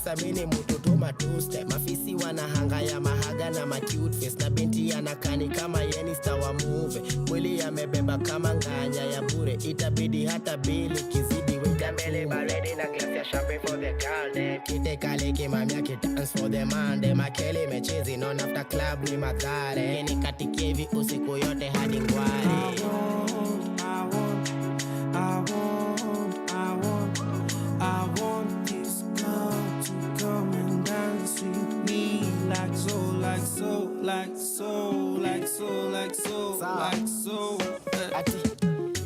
sasa mini mutoto two-step. Mafisi wanahanga ya mahaga na cute face. Na binti anakani kama yeni star wa movie. Mwili yamebeba kama nganya ya bure. Itabidi hata bili kizidi weka mbele baridi na glass ya champagne for the girl dem. Kite kale kimamia dance for the man dem. Makele mechezi non after club ni madhare. Nikatikie hivi usiku yote hadi ngwari. I want this girl to come and dance with me like so, like so, like so, like so, like so, like so. Ati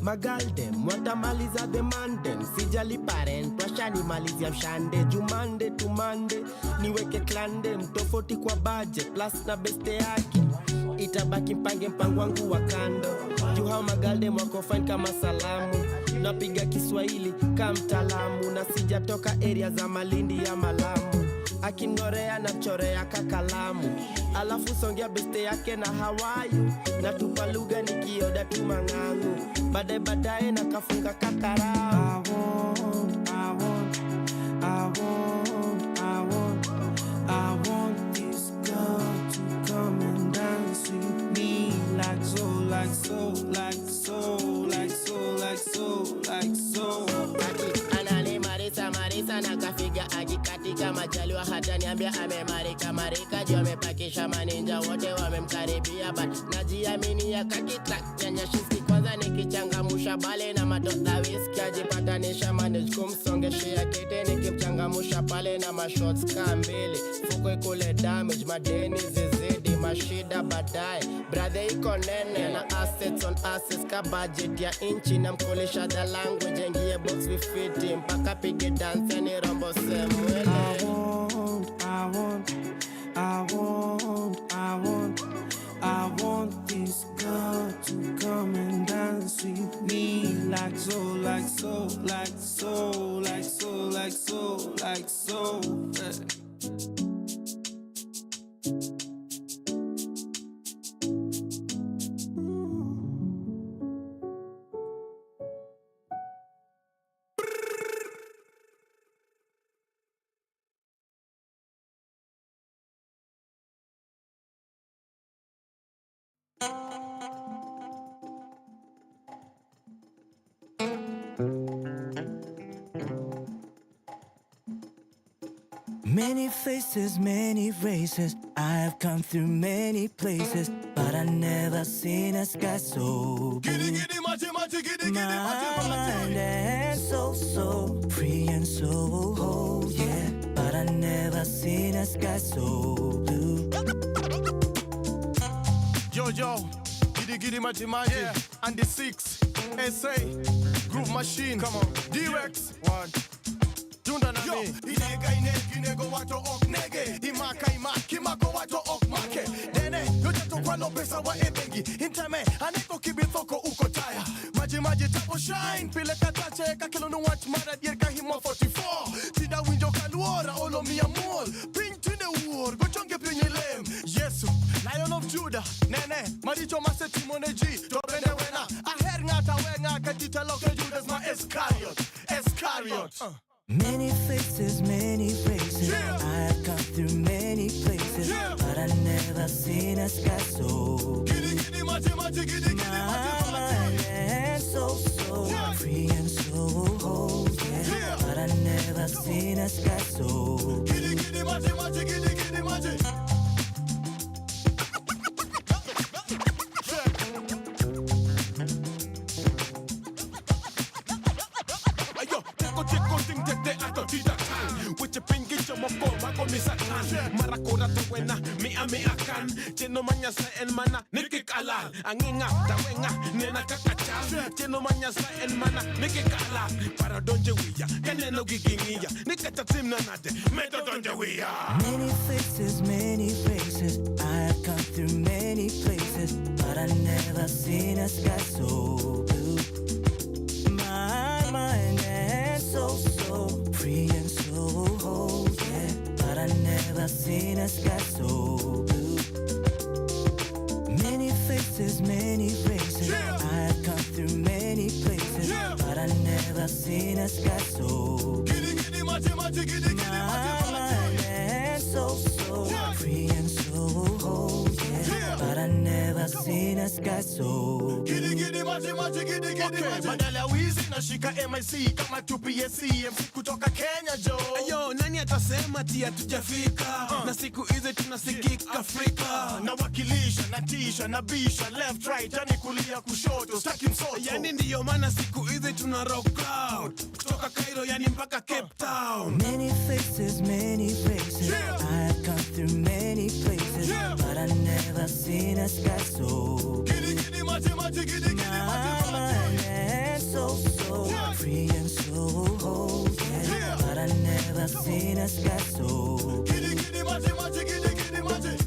magaldem watamaliza demandem. Sijali parent washani malizia mshande. Jumande to Monday niweke klande. Mtofauti kwa budget plus na beste yake. Itabaki mpange mpango wangu wa kando. Juu hao magaldem wako fine kama salamu. Napiga Kiswahili kama mtaalamu. Na sijatoka area za Malindi ya Malamu. Akinorea na chorea kakalamu. Alafu songea beste yake na Hawaii. Na tupa lugha nikioda tu mangangu. Baadaye na kafunga kakarao. I want this girl to come and dance with me like so, like so, like so, like so, like so, like so. Anani Marisa na kafiga akikatika majaliwa hata niambia amemarika marika. Juu amepakisha maninja wote wamemkaribia. But najiamini ya kakitrack chenye shiski kwanza nikichangamusha bale na matota whisky. Ajipatanisha manage kumsongeshea kite nikimchangamusha pale na mashots kambili. Fuko ikule damage madeni zizidi mashida baadaye. Brother iko nene na assets on assets ka budget ya inchi. Na mkulisha the language engie box we fit him. Paka pige dance ni rombo semwele. I want this girl to come and dance with me like so, like so, like so, like so, like so, like so. Many faces, many races. I have come through many places, but I never seen a sky so blue. My mind and so free and so whole, yeah. But I never seen a sky so blue. Yo, giddy maji, yeah. And the 6 SA Groove Machine, come on, D-Rex, one. Tunda na mi inego wato ok nege. Kimako wato ok make. Nene, yote tukwa no pesa wa ebengi. Intame, aneko kibithoko uko taya. Maji tapo shine. Pile katache, kakelo no watch mada dier kahimo 44. Tida winjo kaluora, olo mi amor. Ping to the war, go chonge pinyi lem. Yesu, Lion of Judah. Nene, maricho mase timoneji. Dobene wena, aher ngata wenga. Kajita loke Judas ma Iscariot. Many faces, many faces. Yeah. I have come through many places, Yeah. but I never seen a sky so blue. Giddy maji, giddy My mind and so Yeah. free and so whole, yeah. Yeah. But I never seen a sky so blue. Giddy maji, giddy maji. With your pinky chomoko, wako misatan. Marakora to wena, mi akan. Cheno manya sa en mana, niki kalal. Anginga, tawenga, nena kakachal. Cheno manya sa en mana, niki kalal. Para donje wiya, kaneno gigingiya. Nikata tim nanade, meto donje wiya. Many faces, many faces. I have come through many places, but I never seen a sky so blue. My mind and so free and so whole, yeah. But I never seen a sky so blue. Many faces, many faces. Yeah. I have come through many places, Yeah. but I never seen a sky so blue. Giddy maji, giddy My mind sky so blue. Okay, badala ya wizi nashika MIC kama 2PSC MC kutoka Kenya jo. Ayo, nani atasema tia hatujafika? Na siku hizi tunasikika Afrika. Nawakilisha, natisha, nabisha, left right, yani kulia kushoto, staki msoto. Yani ndiyo maana siku hizi tuna rock out. Kutoka Cairo yani mpaka Cape Town. Many faces, many faces. Yeah. I have come through many places, Yeah. but I never seen a sky so Giddy giddy machi machi, giddy giddy machi machi. and so Yeah. free and so whole, yeah. Yeah. But I never seen a sky so Giddy giddy machi machi, giddy giddy machi.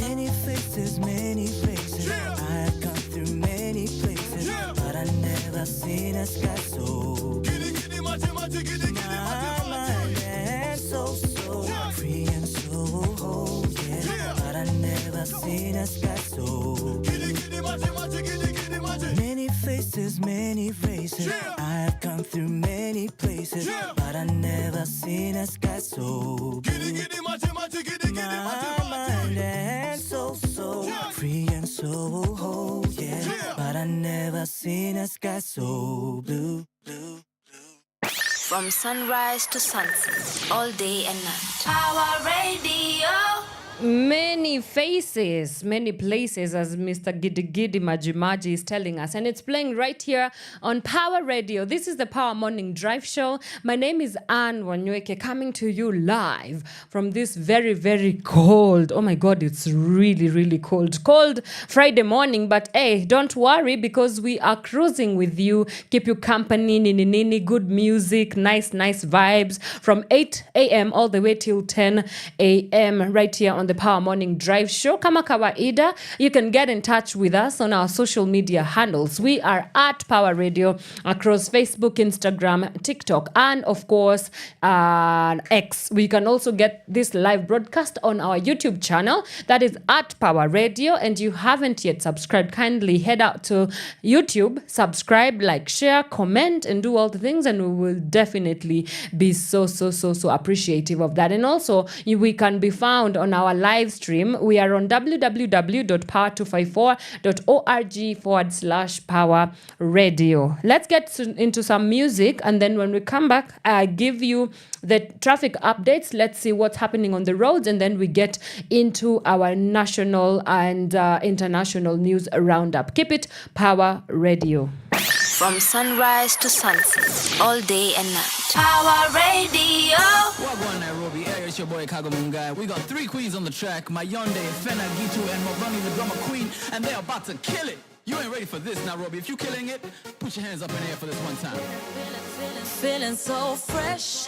many faces, many faces. Yeah. I have come through many places, Yeah. but I never seen a sky so Giddy giddy machi machi, giddy giddy machi machi. and so Yeah. free and so whole, yeah. Yeah. But I never seen a sky so Giddy giddy machi machi, giddy giddy machi. many faces, many races. Yeah. I have come through many places, Yeah. but I never seen a sky so Giddy giddy machi machi, giddy giddy machi my mind machi. and so Yeah. free and so whole, yeah. Yeah. But I never seen a sky so blue. From sunrise to sunset, all day and night. Power Radio. Many faces, many places, as Mr. Giddy Giddy Majimaji is telling us. And it's playing right here on Power Radio. This is the Power Morning Drive Show. My name is Anne Wanyoike, coming to you live from this very, very cold. Oh my God, it's really, really cold. Cold Friday morning. But hey, don't worry, because we are cruising with you. Keep you company, nini, good music, nice vibes from 8 a.m. all the way till 10 a.m. right here on the Power Morning Drive Show. Kama kawaida, you can get in touch with us on our social media handles. We are at Power Radio across Facebook, Instagram, TikTok, and of course, X. We can also get this live broadcast on our YouTube channel. That is at Power Radio. And you haven't yet subscribed, kindly head out to YouTube, subscribe, like, share, comment, and do all the things. And we will definitely be so appreciative of that. And also, we can be found on our live stream. We are on www.power254.org/Power Radio. Let's get into some music, and then when we come back, I give you the traffic updates. Let's see what's happening on the roads, and then we get into our national and international news roundup. Keep it Power Radio. From sunrise to sunset, all day and night. Power Radio. Wagwan Nairobi, hey, it's your boy Kago Mungai. We got 3 queens on the track, Mayonde, Fena, Gitu, and Moroni, the drummer queen, and they're about to kill it. You ain't ready for this, Nairobi. If you killing it, put your hands up in the air for this one time. Feeling so fresh,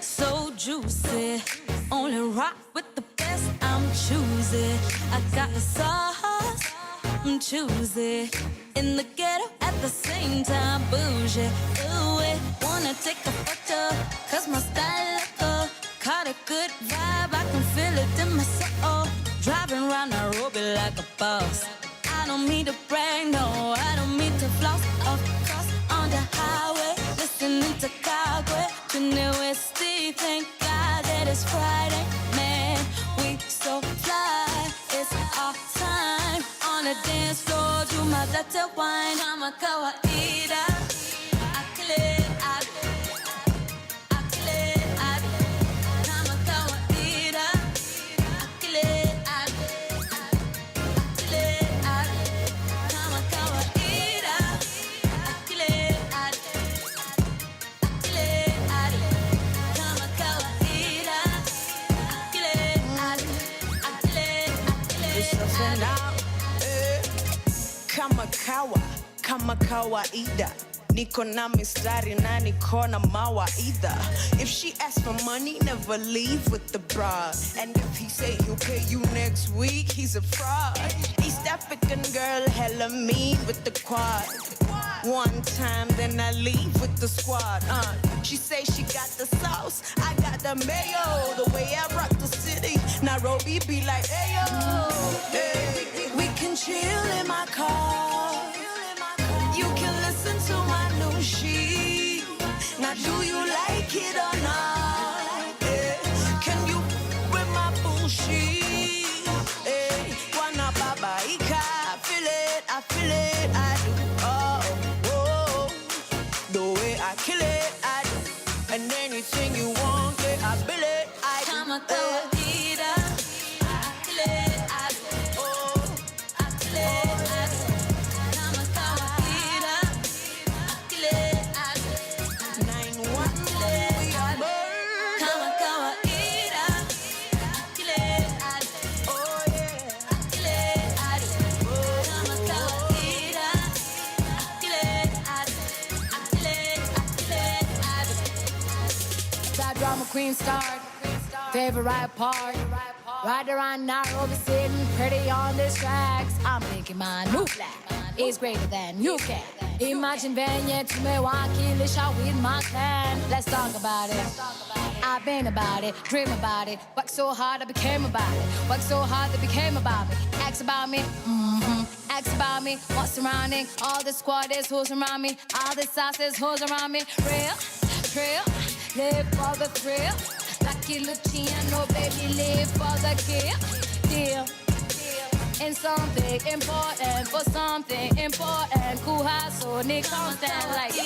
so juicy. Only rock with the best, I'm choosy. I got the sauce, I'm choosy. In the ghetto at the same time, bougie. Ooh, wanna take a photo, cause my style look good. Caught a good vibe, I can feel it in my soul. Driving around Nairobi like a boss. I don't mean to brag, no, I don't mean to floss. Of course, on the highway, listening to Kagwe. Junior Westy, thank God that it's Friday. Man, we so fly, it's our time. On the dance floor, do my latte wine. I'm a kawaida. I kill it, I kill it, I'm a kawaida. I kill it, I kill it, I'm a kawaida. I kill it, I kill it, I'm a kawaida. I kill it, I kill it, Kama kawaida niko na mistari na niko na mawaidha. If she asks for money, never leave with the broad. And if he say he'll pay you next week, he's a fraud. East African girl, hella mean with the quad. One time, then I leave with the squad. She say she got the sauce, I got the mayo. The way I rock the city, Nairobi be like, ayo. Hey. We can chill in my car. You can listen to my new sheet. Now, do you like it or not? Hey. Can you with my bullshit? Hey. Wanna babaika? I feel it, I feel it, I do. I kill it, I do. And anything you want, yeah, I build it, I do. Come on, I kill it, I do. Oh, I kill it, I do. Come on, I kill it, I do. 911, we are bird. Come on, I kill it, I do. Oh, yeah, I kill it, I do. Come on, I kill it, I do. Drama queen start, favorite part. Right around Nairobi, sitting pretty on the tracks. I'm making my new flag. It's greater than you can. Imagine venye tumewakilisha with my clan. Let's talk about it. I've been about it, dream about it. Work so hard I became about it. Work so hard they became about me. Ask about me, ask about me. What's surrounding? All the squad is who's around me. All the sauce is who's around me. Real, real. Live for the thrill. Lucky Luciano, baby, live for the kill. Deal. In something important, for something important. Kuha so Nick constant like I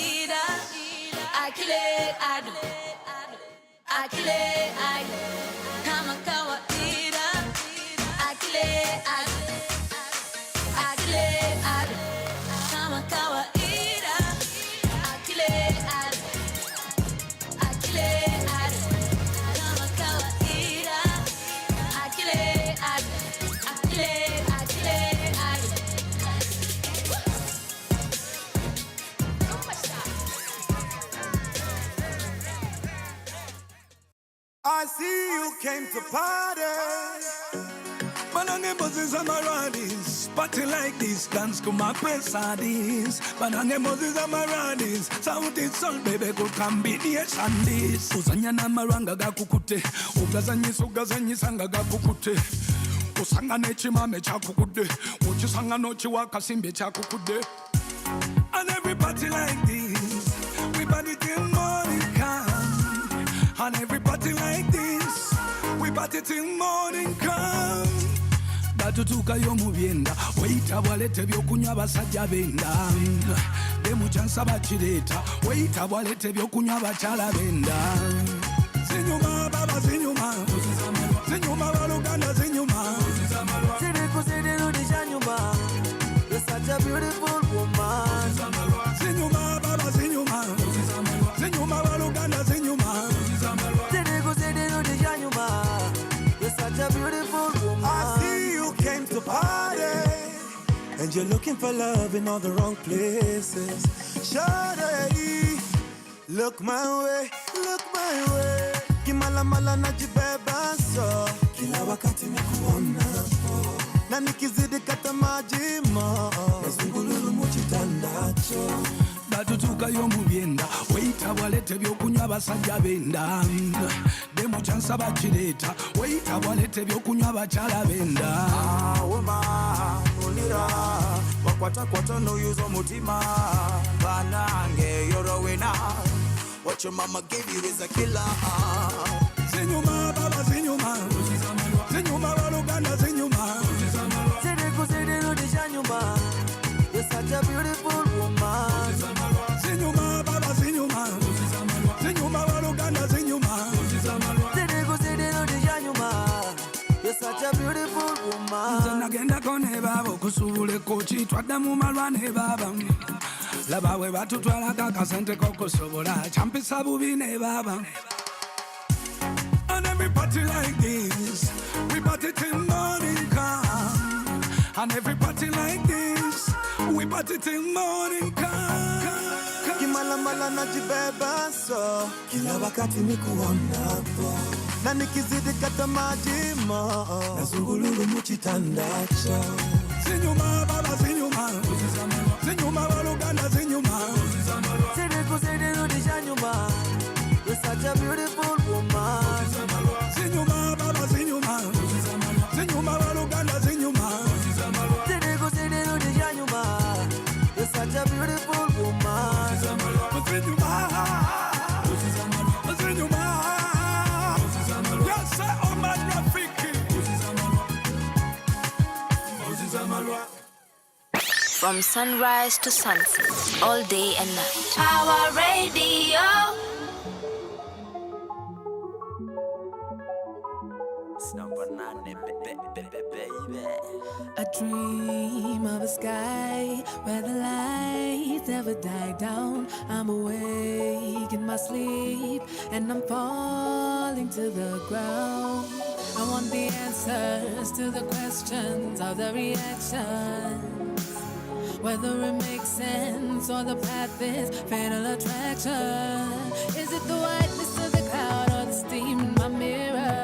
kill it, I do. I kill it, I do. Kamakawa ida. I kill it, I do. I kill it, I do. Kamakawa ida. I kill it, I do. I see you came to party. Banange Moses and Maradis, party like this, dance to my pesadis. Banange Moses and Maradis, Saudi soul baby could combination this. Usanya na maranga gakukute, ugazanyi sanga gakukute. Usanga nechi mame chakukude, uchisanga nochi wakasimbe chakukude. And every party like this, we party till morning come. And every party like this, we party till morning come. Batutuka yo mubyenda, weita walete byokunywa basajja benda. Demu chansa bachireta, weita walete byokunywa bakyala benda. Zinyuma baba zinyuma, zinyuma baluganda zinyuma. Zirikuzidiru dijanyuma, you're such a beautiful woman. Zinyuma baba zinyuma, zinyuma baluganda zinyuma. You're such a beautiful woman. I see you came to party, and you're looking for love in all the wrong places. Shawty, look my way, look my way. Kimala mala najibeba so, kila wakati nikuona po. Na nikizidi kata majima, nazungululu muchitandacho. Batutuka yo mubyenda, weita walete byokunywa basajja benda. Demu chansa bachireta, weita walete byokunywa bakyala benda. Woma, ulira, wakwata no yuzo mutima. Banange, you're a winner. What your mama gave you is a killer. Zinyuma baba zinyuma, zinyuma baluganda zinyuma. Zirikuzidiru dijanyuma, you're such a beautiful woman. Zinyuma baba zinyuma, zinyuma baluganda zinyuma. Zirikuzidiru dijanyuma, you're such a beautiful woman. Nagenda kone babo kusubule kochi twadda mu malwane baba. Laba we batutwala kakasente kokusobola champisa bubi ne baba. And every party like this, we party till morning come. And every party like this, we party till morning come. mala mala najibeba so kila wakati nikuonapo na nikizidi kata majima nazungululu muchitandacho zinyuma baba zinyuma zinyuma waluganda zinyuma zidi rudisha nyuma. You're such a beautiful woman. Zinyuma baba zinyuma zinyuma waluganda zinyuma zidi rudisha nyuma. You're such a beautiful woman. Zinyuma zinyuma yes oh my Rafiki. From sunrise to sunset, all day and night. Power Radio. I dream of a sky where the lights never die down. I'm awake in my sleep and I'm falling to the ground. I want the answers to the questions of the reactions, whether it makes sense or the path is fatal attraction. Is it the whiteness of the cloud or the steam in my mirror?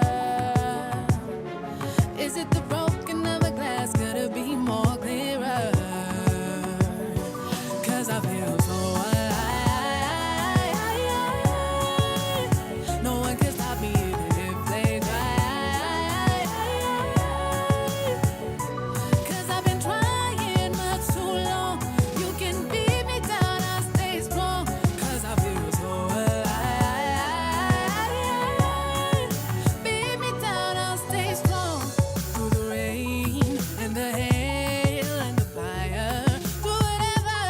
Is it the broken of a glass? Could it be more clearer? 'Cause I feel so alive. No one can stop me even if they try. 'Cause I've been trying much too long. You can beat me down, I'll stay strong. 'Cause I feel so alive. Beat me down, I'll stay strong. Through the rain and the hail and the fire, through whatever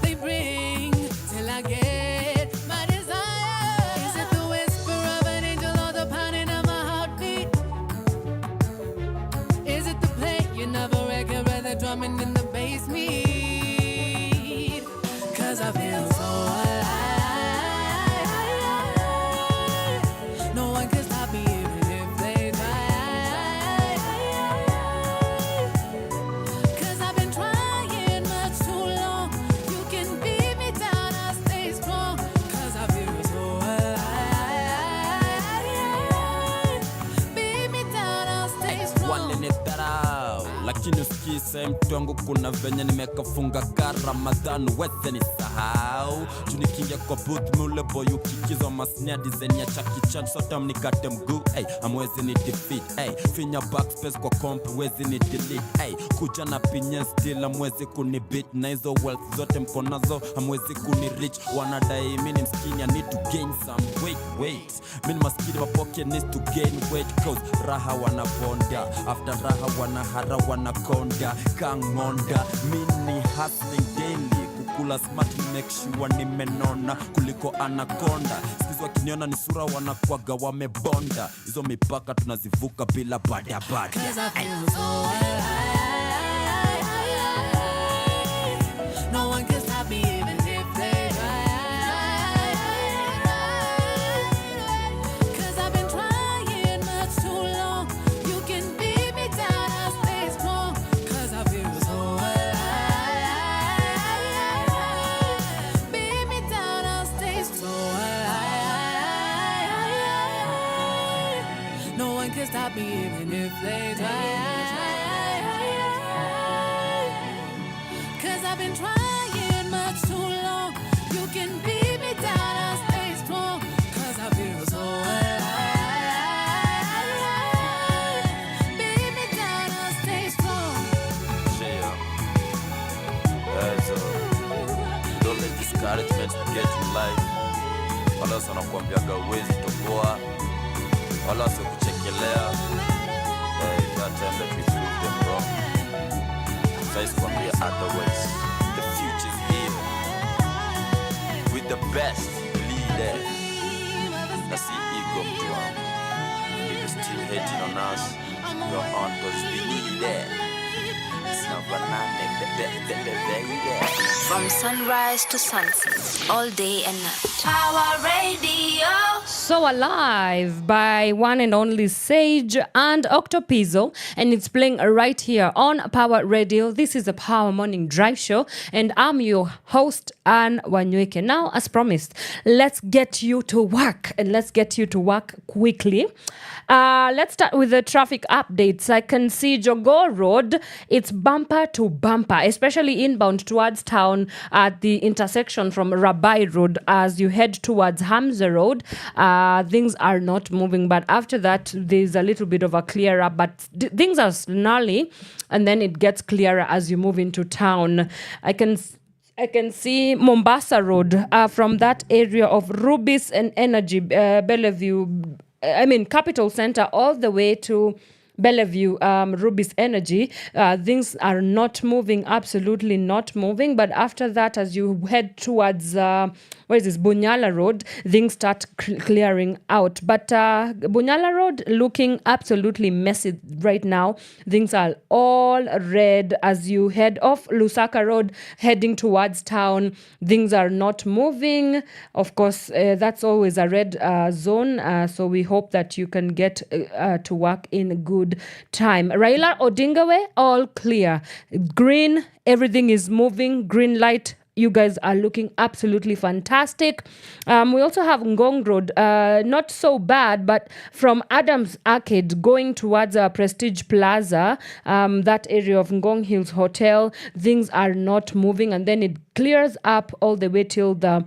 they bring, till I get my desire. Is it the whisper of an angel or the pounding of my heartbeat? Is it the playing of a record where the drumming and the bass meet? 'Cause I feel so alive. No one can stop me even if they try. 'Cause I've been trying much too long. You can beat me down, I'll stay strong. 'Cause I feel so alive. Beat me down, I'll stay strong. Walinidharau lakini usikise mtu wangu, kuna venye nimekafunga ka Ramadhan, weze ni sahau junikingia kwa booth mule boy ukikizwa masnia design ya Chucky Chan, sota mnikate mguu amwezi ni defeat finya backspace kwa comp wezi ni delete kuja na pinye still amwezi kuni beat, na hizo wealth zote mkonazo amwezi kuni reach. Wanadai mimi ni mskini, I need to gain some weight mimi maskini my pocket needs to gain weight, cause raha wanabonda after raha wanahara wanakonda kangonda. Mini hustling daily kukula smart make sure nimenona kuliko anaconda. Sikizo wakiniona ni sura wanakwaga wamebonda, hizo mipaka tunazivuka bila bada. 'Cause I feel so alive. No one can stop me even if they try. 'Cause I've been trying much too long. You can beat me down, I'll stay strong. 'Cause I feel so alive. Beat me down, I'll stay strong. No one can stop me even if they try. 'Cause I've been trying much too long. You can beat me down, I'll stay strong. 'Cause I feel so alive. Beat me down, I'll stay strong. Don't let discouragement get in life. Wala wanakuambiaga uwezi toboa, wala kuchekelea. That time that we proved them wrong. Says kwambia otherwise. The future's here with the best leader. That's the ego to him. If you're still hating on us, you're on those leader. It's not banana, baby. From sunrise to sunset, all day and night. Power Radio. So Alive by one and only Sage and Octopizzo, and it's playing right here on Power Radio. This is a Power Morning Drive Show, and I'm your host, Anne Wanyoike. Now, as promised, let's get you to work, and let's get you to work quickly. Let's start with the traffic updates. I can see Jogoo Road, it's bumper to bumper, especially inbound towards town at the intersection from Rabai Road as you head towards Hamza Road. Things are not moving, but after that, there's a little bit of a clear up, but things are snarly, and then it gets clearer as you move into town. I can see Mombasa Road from that area of Rubis and Energy, Bellevue, Capital Center, all the way to Bellevue, Rubis Energy. Things are not moving, absolutely not moving. But after that, as you head towards, Bunyala Road, things start clearing out. But Bunyala Road looking absolutely messy right now. Things are all red as you head off Lusaka Road, heading towards town. Things are not moving. Of course, that's always a red zone. So we hope that you can get to work in good time. Raila Odinga Way, all clear. Green, everything is moving. Green light. You guys are looking absolutely fantastic. We also have Ngong Road, not so bad, but from Adams Arcade going towards Prestige Plaza, that area of Ngong Hills Hotel, things are not moving, and then it clears up all the way till the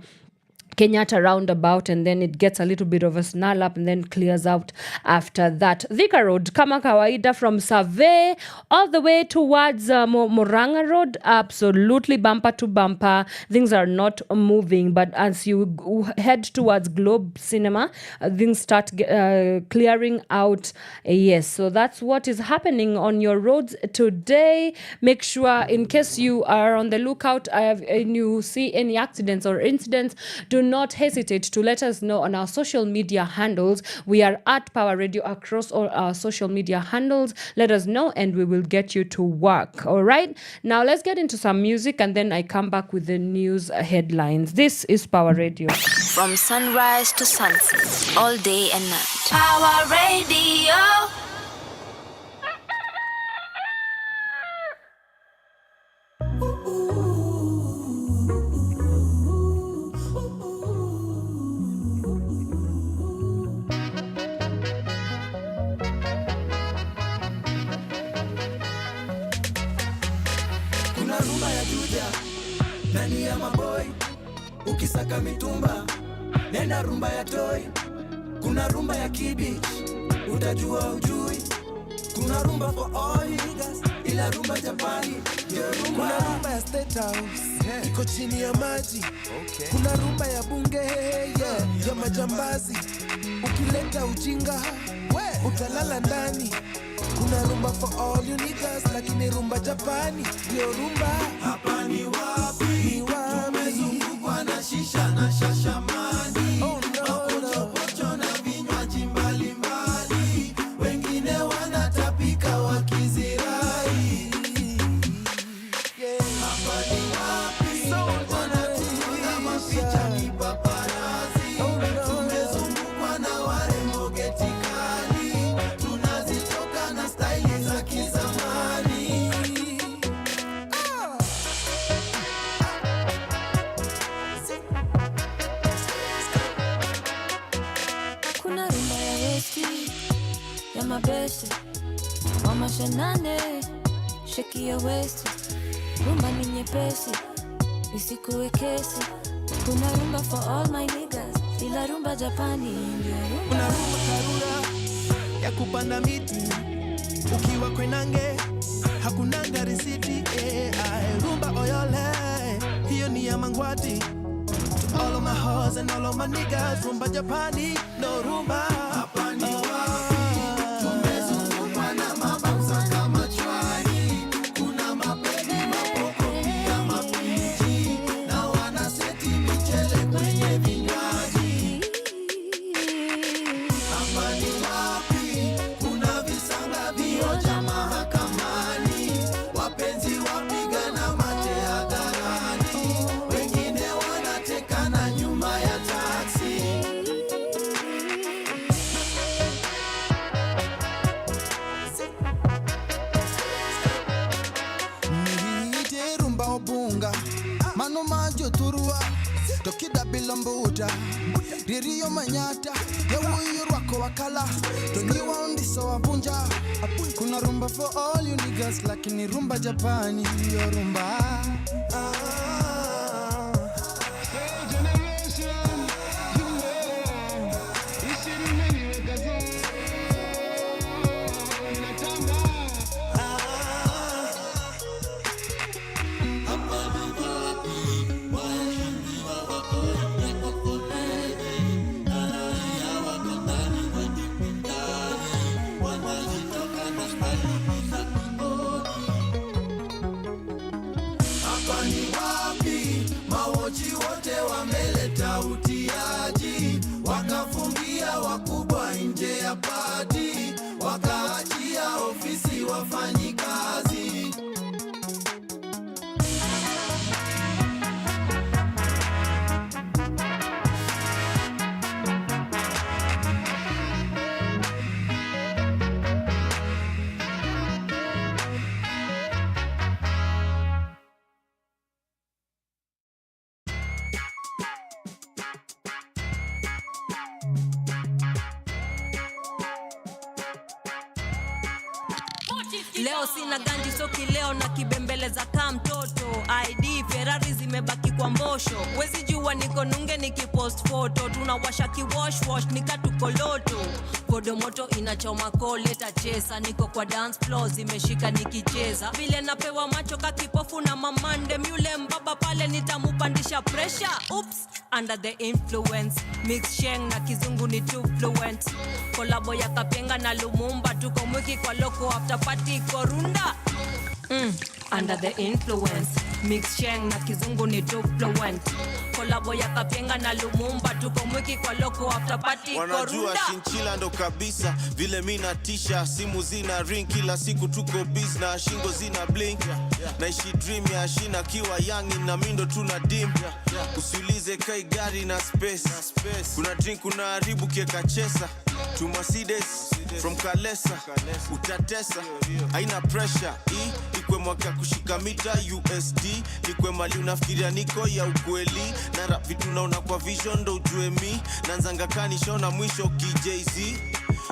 Kenyatta roundabout, and then it gets a little bit of a snarl up and then clears out after that. Thika Road, kama kawaida, from Survey all the way towards Moranga Road, absolutely bumper to bumper. Things are not moving, but as you head towards Globe Cinema, things start clearing out. Yes, so that's what is happening on your roads today. Make sure, in case you are on the lookout and you see any accidents or incidents, do not hesitate to let us know on our social media handles. We are at Power Radio across all our social media handles. Let us know and we will get you to work. All right. Now let's get into some music and then I come back with the news headlines. This is Power Radio. From sunrise to sunset, all day and night. Power Radio. Nani ya maboy, ukisaka mitumba, nenda rumba ya toy. Kuna rumba ya kibich, utajua ujui. Kuna rumba for all niggas, ila rumba Japani. Kuna rumba ya State House, iko chini ya maji. Kuna rumba ya bunge, ya majambazi. Ukileta ujinga, utalala ndani. Kuna rumba for all you niggas, lakini rumba Japani. Yo rumba, hapa ni wapi? Tumezungukwa na shisha na shashamani. Mapochopocho na vinywaji mbalimbali. Wengine wanatapika wakizirai. Hapa ni wapi? Wanatupiga mapicha kipaparazi. Tumezungukwa na warembo geti kali. Tunazitoka na staili za kizamani. Kuna rumba ya westi, ya mabeste, wa mashanane, sheki ya westi. Rumba ni nyepesi, isikuwe kesi. Kuna rumba for all my niggas, ila rumba Japani ndio rumba. Kuna rumba Karura, ya kupanda miti. Ukiwa kwenange, hakunanga risiti. Rumba Oyole, hiyo ni ya Mangwati. To all of my hoes and all of my niggas, rumba Japani, no rumba. Hapa ni wapi? Tumezungukwa na mabauza kama chwari. Kuna mapedi, mapoko, pia mapiji. Na wanaseti michele kwenye vinywaji. Hapa ni wapi? Kuna visanga vioja mahakamani. Wapenzi wapigana mate hadharani. Wengine wanatekana nyuma ya taksi. majo turua Tokida bilombuda Ririo manyata Yawu wako wakala Tonyiwa undiso wabunja Kuna rumba for all you niggas Lakini rumba Japani Yo rumba Wakafungia wakubwa nje ya pati Wakaachia ofisi wafanyi kazi Leo sina ganji soki leo na kibembeleza kama mtoto ID Ferrari zimebaki kwa mbosho Wezi jua niko nunge nikipost photo Tunawasha kiwash nikatukoloto Kodo moto inachoma koleta chesa Niko kwa dance floor zimeshika nikicheza Vile napewa macho kakipofu na mamande Mule mbaba pale nitamupandisha pressure Oops, under the influence Mix sheng na kizungu ni too fluent Kolabo ya Kapenga na Lumumba Tuko mwiki kwa loko after party korunda Under the influence Mix sheng na kizungu ni too fluent Kolabo ya Kapenga na Lumumba Tuko mwiki kwa loko after party korunda Wanajua shinchila ndo kabisa Vile mina tisha Simu zina ring Kila siku tuko biz Na shingo zina blink Naishi dream ya shina kiwa yangi Na mindo tuna dim Usiulize kai gari na space Kuna drink kuna haribu kieka chesa To Mercedes From Kalesa Utatesa Haina pressure Ikwe mwaka kushika mita USD Ikwe mali unafikiria niko ya ukweli Na rap vitu naona kwa vision ndo ujue mi Nanzanga kanishona mwisho KJZ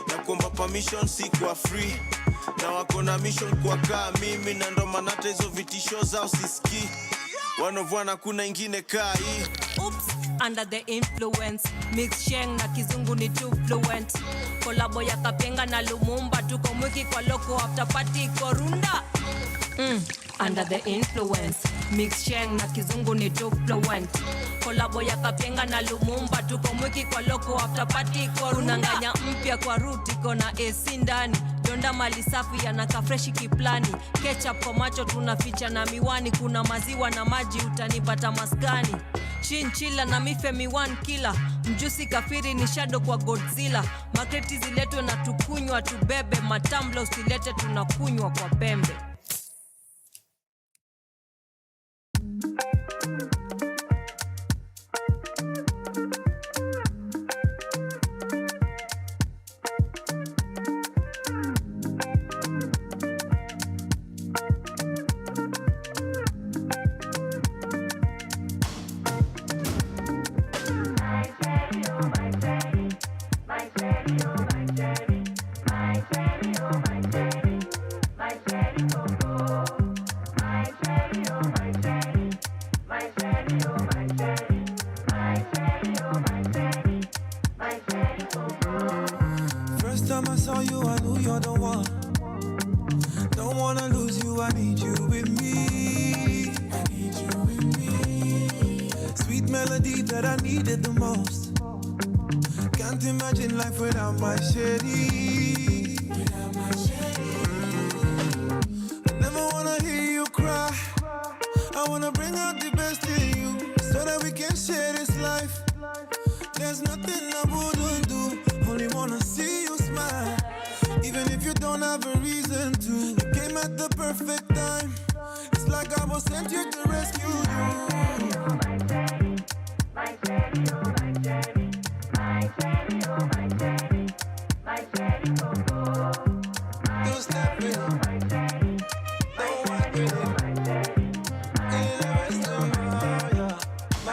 Na kuomba permission si kwa free Na wako na mission kwa kaa mimi Na ndo manata hizo vitisho zao siski Wanovwana kuna ingine kaa hii Oops, under the influence Mix sheng na kizungu ni too fluent Kolabo ya Kapenga na Lumumba Tuko mwiki kwa loko after party korunda Under the influence Mix sheng na kizungu ni too fluent Kolabo ya Kapenga na Lumumba Tuko mwiki kwa loko after party korunda Unanganya mpya kwa root iko na AC ndani Donda mali safi yanaka freshi kiplani Ketchup kwa macho tunaficha na miwani Kuna maziwa na maji utanipata maskani Chinchila na mife miwan kila Mjusi kafiri ni shadow kwa Godzilla Makreti ziletwe na tukunywa tubebe Matamblo usilete tunakunywa kwa pembe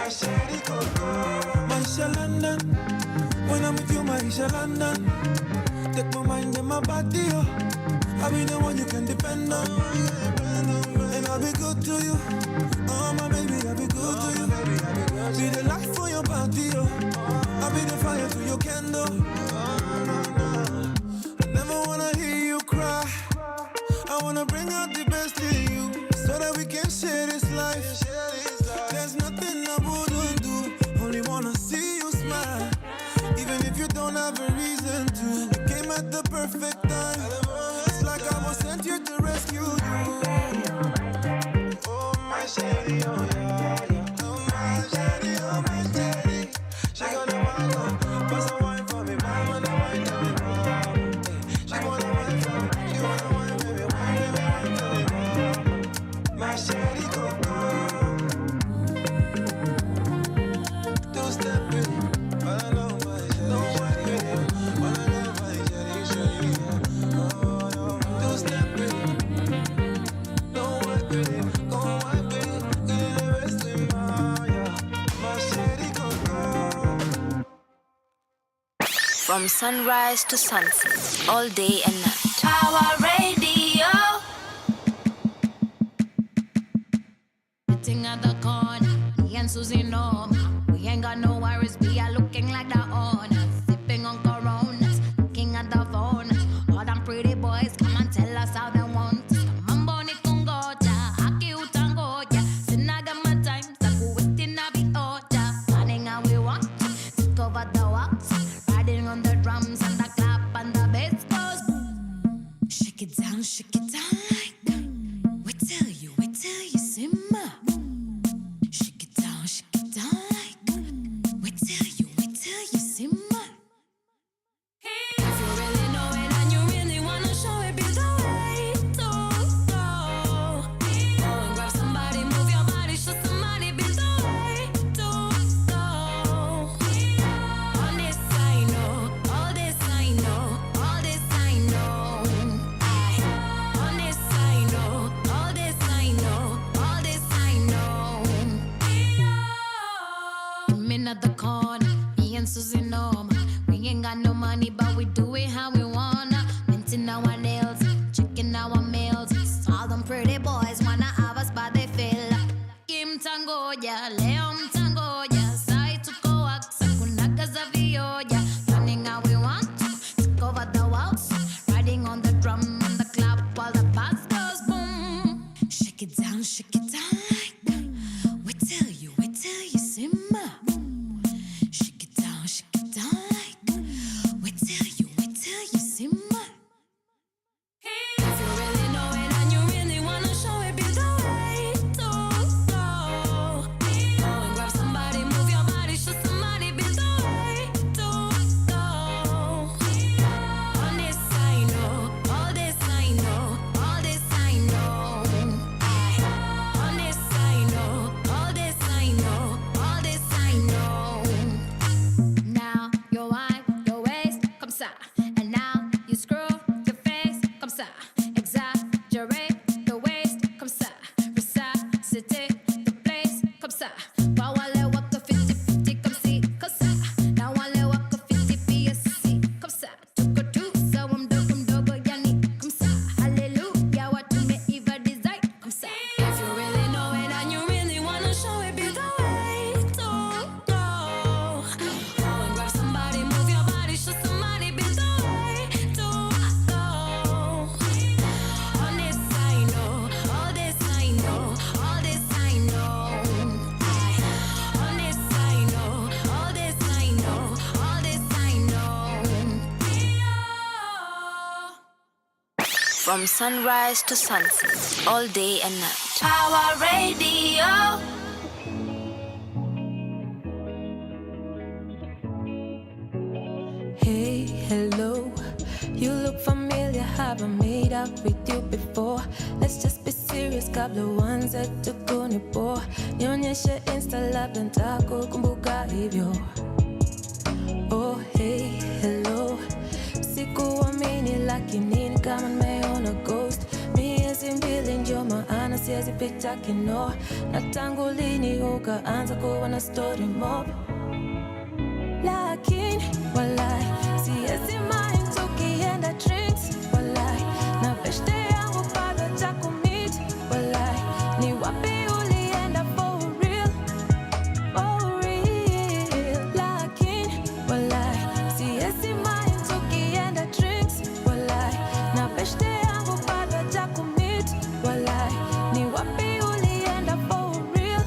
shady coco. Maisha London, when I'm with you, Maisha London. Take my mind and my body, oh. I'll be the one you can depend on. And I'll be good to you. Oh, my baby, I'll be good to you. Be the light for your body, oh. I'll be the fire to your candle. I never wanna hear you cry. I wanna bring out the best in you, so that we can share this life. There's nothing I wouldn't do. Only wanna see you smile. Even if you don't have a reason to. You came at the perfect time. It's like I was sent here to rescue you. Oh my shady, oh yeah, yeah. Oh my shady, oh my shady. She gonna want to pass a wine for me, mama, no wine to me, mama. She wanna wine for me, she wanna wine, baby, wine to me, mama. My shady coco. Two-step with you, but I know my shady. Don't wine with you, but I know my shady, shady. Oh no, two-step with you. Don't wine with you, go wine with you. Get in the rest of my shady coco. From sunrise to sunset, all day and night. Power Radio. Sitting at the corner, me and Susie know we ain't got no worries. We are looking like the owners, sipping on Coronas, looking at the phone. All them pretty boys come and tell us how they want. Mambo ni kungoja, aki utangoja. Sinaga my time, saku waiting na be oja. Planning how we want, take over the walks, riding on the drums and the clap and the bass goes. Shake it down like that. We tell you, simmer. Shake it down like that. We tell you, simmer. If you really know it and you really wanna show it, be the way to go. Go and grab somebody, move your body, show somebody, be the way to go. On this I know, all this I know, all this I know. On this I know, all this I know, all this I know. I'm at the corner, me and Susie know. We ain't got no money, but we do it how we wanna. Minting our nails, checking our mails. All them pretty boys wanna have us, but they fail. Kim Tangoya, Leon Tangoya, Sai to Coax, Kunaga Zavioya. Running how we want to, take over the walls. Riding on the drum and the clap while the bass goes boom. Shake it down like that. We tell you, simmer. Shake it down like that. We tell you, simmer. If you really know it and you really wanna show it, be the way to go. Go and grab somebody, move your body, show somebody, be the way to go. On this I know, all this I know, all this I know. On this I know, all this I know, all this I know. Now you wipe your waist, comme ça. And now you screw your face, comme ça. Exaggerate the waist, comme ça. Resuscitate the place, comme ça. Pawa le waka 50-50, comme si, comme ça. Now I le waka 50 PSC, comme ça. Tuko tu, so mdogo yani, comme ça. Hallelujah, what you may even desire, comme ça. If you really know it and you really wanna show it, be the way to go. Go and grab somebody, move your body, show somebody, be the way to go. On this I know, all this I know, all this I know. On this I know, all this I know, all this I know. From sunrise to sunset, all day and night. Power Radio. Hey, hello. You look familiar, have I made up with you before? Let's just be serious, kabla uanze tukunipo. Nionyeshe Insta labda nitakukumbuka hivyo. Oh, hey, hello. Sikuamini lakini kama nimeona ghost. Me and miezi mbili ndio maana siwezi pita kino. Na tangu lini ukaanza kuwa na story mob? Lakini walai siwezi mind tukienda drinks. Walai na beshte yangu bado takumit. Walai ni wapi ulienda for real? For real. Lakini walai siwezi mind tukienda drinks. Walai na beshte yangu bado takumit. Walai ni wapi ulienda for real?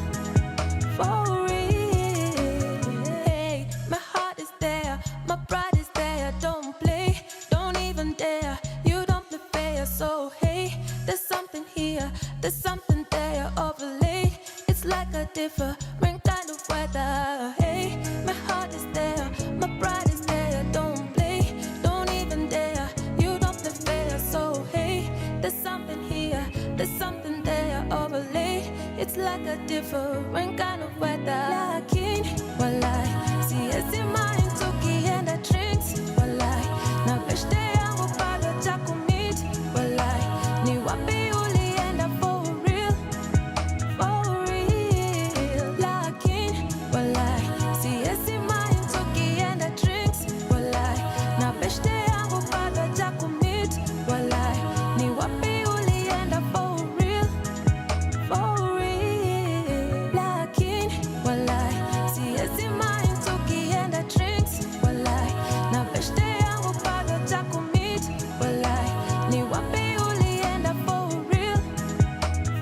For real. Hey, my heart is there, my pride is there. Don't play, don't even dare. You don't play fair, so hey, there's something here, there's something there. Overlay, it's like a different kind of weather. Hey, my heart is there, my pride is there. Don't play, don't even dare. You don't play fair, so hey, there's something here, there's something there. Overlay, it's like a different kind of weather. Lakini walai siwezi mind tukienda drinks. Walai na beshte yangu bado takumit. Walai ni wapi ulienda for real? For real. Lakini walai siwezi mind tukienda drinks. Walai na beshte yangu bado takumit. Walai ni wapi ulienda for real? For real. Lakini walai siwezi mind tukienda drinks. Walai na beshte yangu bado takumit. Walai ni wapi ulienda for real?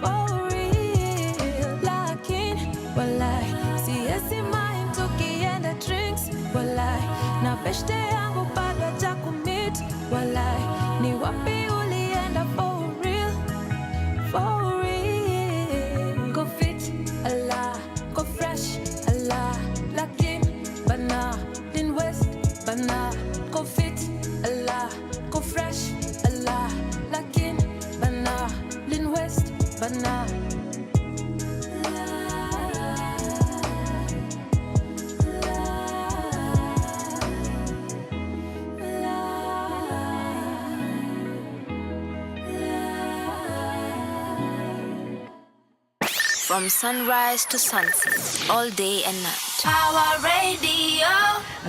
For real. Lakini walai siwezi mind tukienda drinks. Walai na beshte yangu bado takumit. Walai ni wapi ulienda for real? For real. Go fit, Allah, go fresh, Allah. Lakin, bana, din west, bana. Go fit, Allah, go fresh, Allah. Lakin, bana, din west, bana. From sunrise to sunset, all day and night. Power Radio.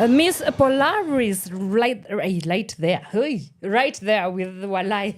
Miss Polaris, right there. Hey, right there with Walai.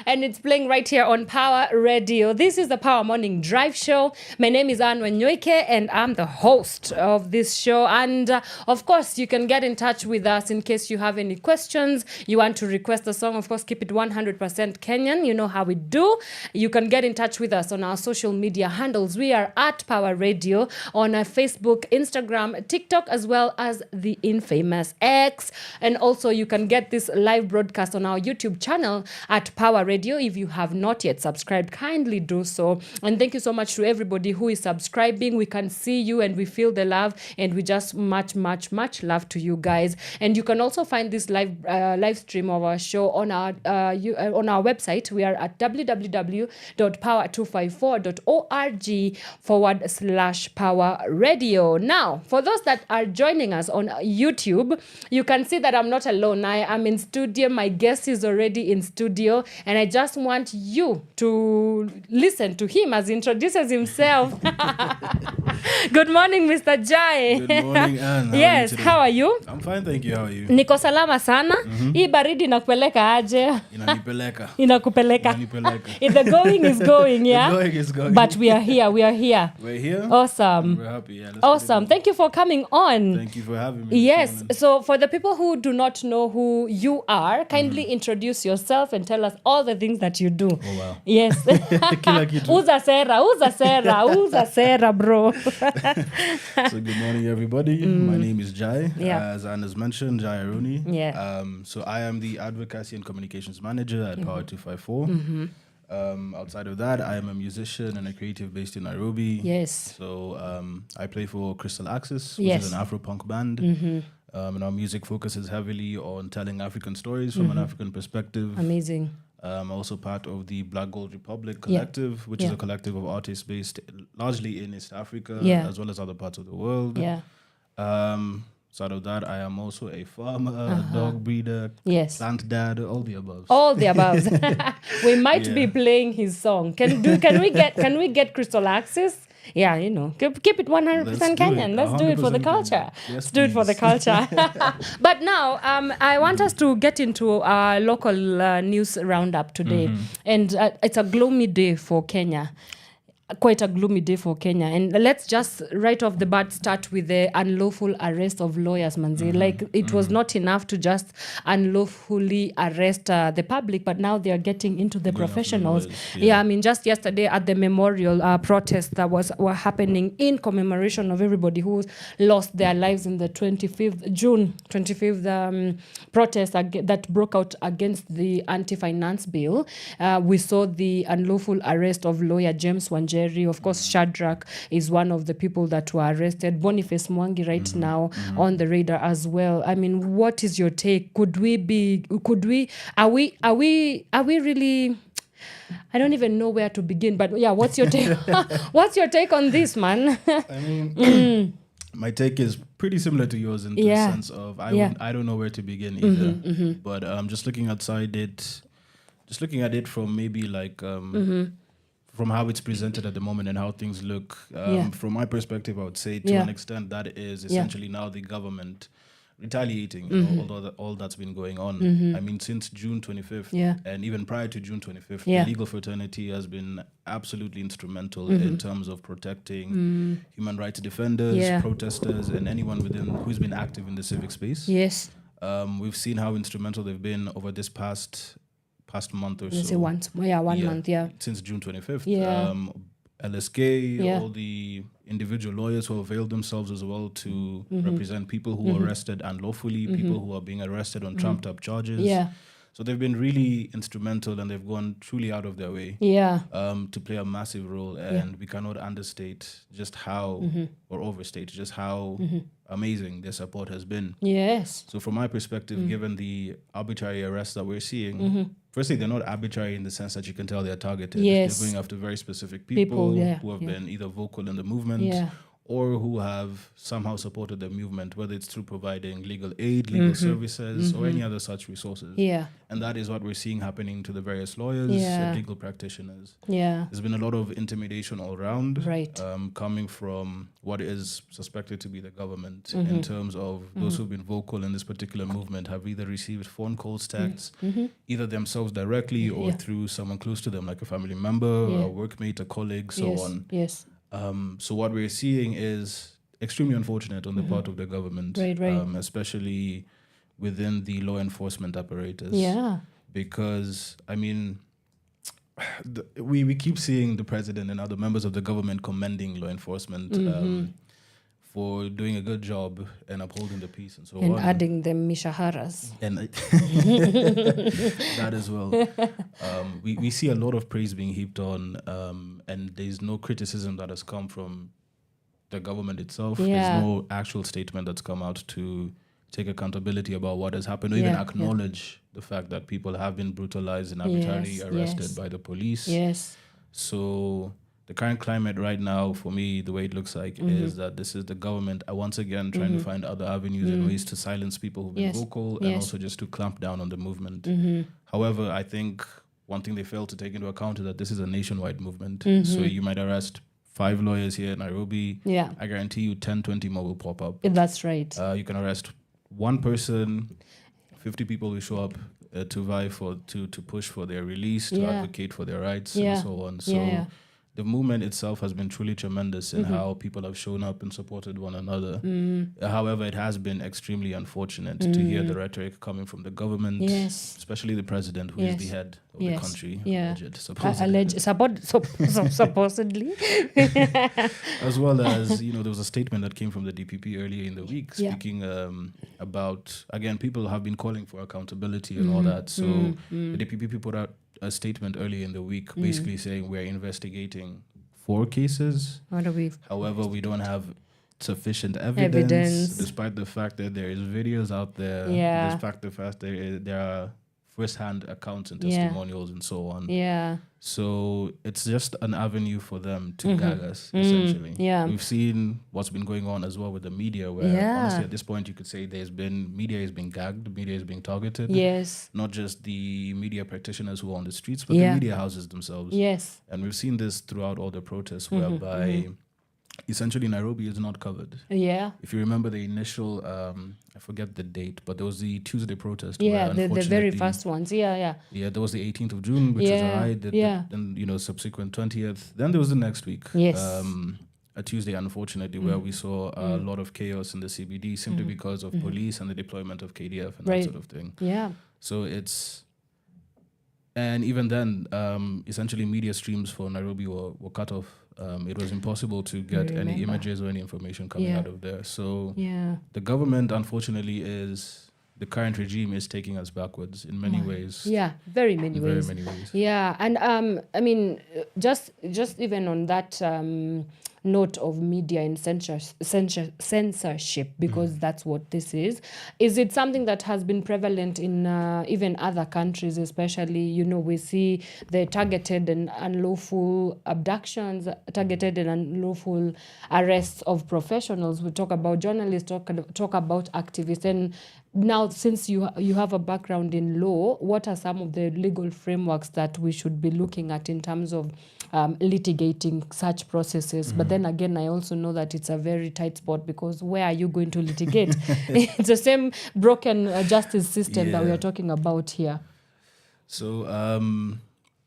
And it's playing right here on Power Radio. This is the Power Morning Drive Show. My name is Wanyoike, and I'm the host of this show. And of course, you can get in touch with us in case you have any questions. You want to request a song, of course, keep it 100% Kenyan. You know how we do. You can get in touch with us on our social media handles. We are at Power Radio on Facebook, Instagram, TikTok, as well as the infamous X. And also, you can get this live broadcast on our YouTube channel at Power Radio. If you have not yet subscribed, kindly do so. And thank you so much to everybody who is subscribing. We can see you and we feel the love, and we just much love to you guys. And you can also find this live stream of our show on our website. We are at www.power254.org/Power Radio. Now, for those that are joining us on YouTube, you can see that I'm not alone. I am in studio. My guest is already in studio, and I just want you to listen to him as he introduces himself. Good morning, Mr. Djae. Good morning, Anne. Yes, how are you? I'm fine, thank you. How are you? Niko salama sana. Hii baridi inakupeleka aje? Inanipeleka. Inakupeleka. The going is going, yeah? The going is going. But we are here. We're here? Awesome. We're happy, yeah. Awesome. Thank you for coming on. Thank you for having me. Yes. So for the people who do not know who you are, kindly introduce yourself and tell us all the things that you do. Oh, wow. Yes. Uza sera, bro. So good morning, everybody. My name is Djae. Yeah. As Anna's mentioned, Djae Aroni. Yeah. So I am the advocacy and communications manager at Power 254. Outside of that, I am a musician and a creative based in Nairobi. Yes. So I play for Crystal Axis, which is an Afro-punk band. And our music focuses heavily on telling African stories from an African perspective. Amazing. I'm also part of the Black Gold Republic Collective, which is a collective of artists based largely in East Africa, as well as other parts of the world. Yeah. Side of that, I am also a farmer, a dog breeder, Yes. plant dad, all the above. All the above. We might be playing his song. Can we get Crystal Access? Yeah, keep it 100% Kenyan. Let's do it for the culture. Let's do it for the culture. But now, I want us to get into our local news roundup today. And it's a gloomy day for Kenya. Quite a gloomy day for Kenya. And let's just right off the bat start with the unlawful arrest of lawyers, Manzi. Like, it was not enough to just unlawfully arrest the public, but now they are getting into the professionals. I mean, just yesterday at the memorial protest that were happening in commemoration of everybody who lost their lives in the June 25th protest that broke out against the anti-finance bill. We saw the unlawful arrest of lawyer James Wanyoike. Of course, Shadrach is one of the people that were arrested. Boniface Mwangi right now on the radar as well. I mean, what is your take? Are we really... I don't even know where to begin, but yeah, what's your take? What's your take on this, man? I mean, my take is pretty similar to yours in the sense of I don't know where to begin either. But just looking at it from maybe like from how it's presented at the moment and how things look. From my perspective, I would say to an extent that is essentially now the government retaliating, although all that's been going on. I mean, since June 25th and even prior to June 25th, the legal fraternity has been absolutely instrumental in terms of protecting human rights defenders, protesters, and anyone who's been active in the civic space. Yes. We've seen how instrumental they've been over this past month or so. Month, since June 25th. LSK, all the individual lawyers who availed themselves as well to represent people who were arrested unlawfully, people who are being arrested on trumped up charges. So they've been really instrumental and they've gone truly out of their way to play a massive role. And we cannot understate just how, or overstate just how amazing their support has been. Yes. So from my perspective, given the arbitrary arrests that we're seeing, firstly, they're not arbitrary in the sense that you can tell they're targeted. Yes. They're going after very specific people who have been either vocal in the movement or who have somehow supported the movement, whether it's through providing legal aid, legal services, or any other such resources. And that is what we're seeing happening to the various lawyers and legal practitioners. There's been a lot of intimidation all around, coming from what is suspected to be the government in terms of those who've been vocal in this particular movement have either received phone calls, texts, either themselves directly or through someone close to them, like a family member, a workmate, a colleague, so on. So what we're seeing is extremely unfortunate on the part of the government, especially within the law enforcement apparatus. Because, I mean, we keep seeing the president and other members of the government commending law enforcement for doing a good job and upholding the peace and so on. And adding them mishaharas. And that as well. We see a lot of praise being heaped on, and there's no criticism that has come from the government itself. There's no actual statement that's come out to take accountability about what has happened or even acknowledge the fact that people have been brutalized and arbitrarily arrested by the police. So the current climate right now, for me, the way it looks like is that this is the government once again trying to find other avenues and ways to silence people who've been vocal and also just to clamp down on the movement. However, I think one thing they fail to take into account is that this is a nationwide movement. So you might arrest 5 lawyers here in Nairobi. I guarantee you 10, 20 more will pop up. That's right. You can arrest one person, 50 people will show up to vie to push for their release, to advocate for their rights and so on. So the movement itself has been truly tremendous in how people have shown up and supported one another. However, it has been extremely unfortunate to hear the rhetoric coming from the government, especially the president, who is the head of the country, supposedly. As well as, there was a statement that came from the DPP earlier in the week speaking about, again, people have been calling for accountability and all that. So the DPP put out a statement earlier in the week basically saying we're investigating 4 cases. However, we don't have sufficient evidence, despite the fact that there is videos out there, despite the fact that there are first-hand accounts and Yeah. testimonials and so on. Yeah. So it's just an avenue for them to gag us, essentially. Yeah. We've seen what's been going on as well with the media, where honestly at this point you could say media is being gagged, media is being targeted. Yes. Not just the media practitioners who are on the streets, but Yeah. the media houses themselves. Yes. And we've seen this throughout all the protests, whereby essentially Nairobi is not covered. Yeah. If you remember the initial, I forget the date, but there was the Tuesday protest. Yeah, where the very unfortunately- first ones. Yeah. Yeah, there was the 18th of June, which was alright. Then, subsequent 20th. Then there was the next week. Yes. A Tuesday, unfortunately, where we saw a lot of chaos in the CBD simply because of police and the deployment of KDF and that sort of thing. Yeah. So and even then, essentially media streams for Nairobi were cut off. It was impossible to get any images or any information coming out of there. So the government, unfortunately, the current regime is taking us backwards in many ways. Yeah, very many ways. Yeah, and I mean, just even on that note of media and censorship, because that's what this is it something that has been prevalent in even other countries, especially, we see the targeted and unlawful abductions, targeted and unlawful arrests of professionals. We talk about journalists, talk about activists. And now, since you have a background in law, what are some of the legal frameworks that we should be looking at in terms of litigating such processes? But then again, I also know that it's a very tight spot, because where are you going to litigate? It's the same broken justice system that we are talking about here. So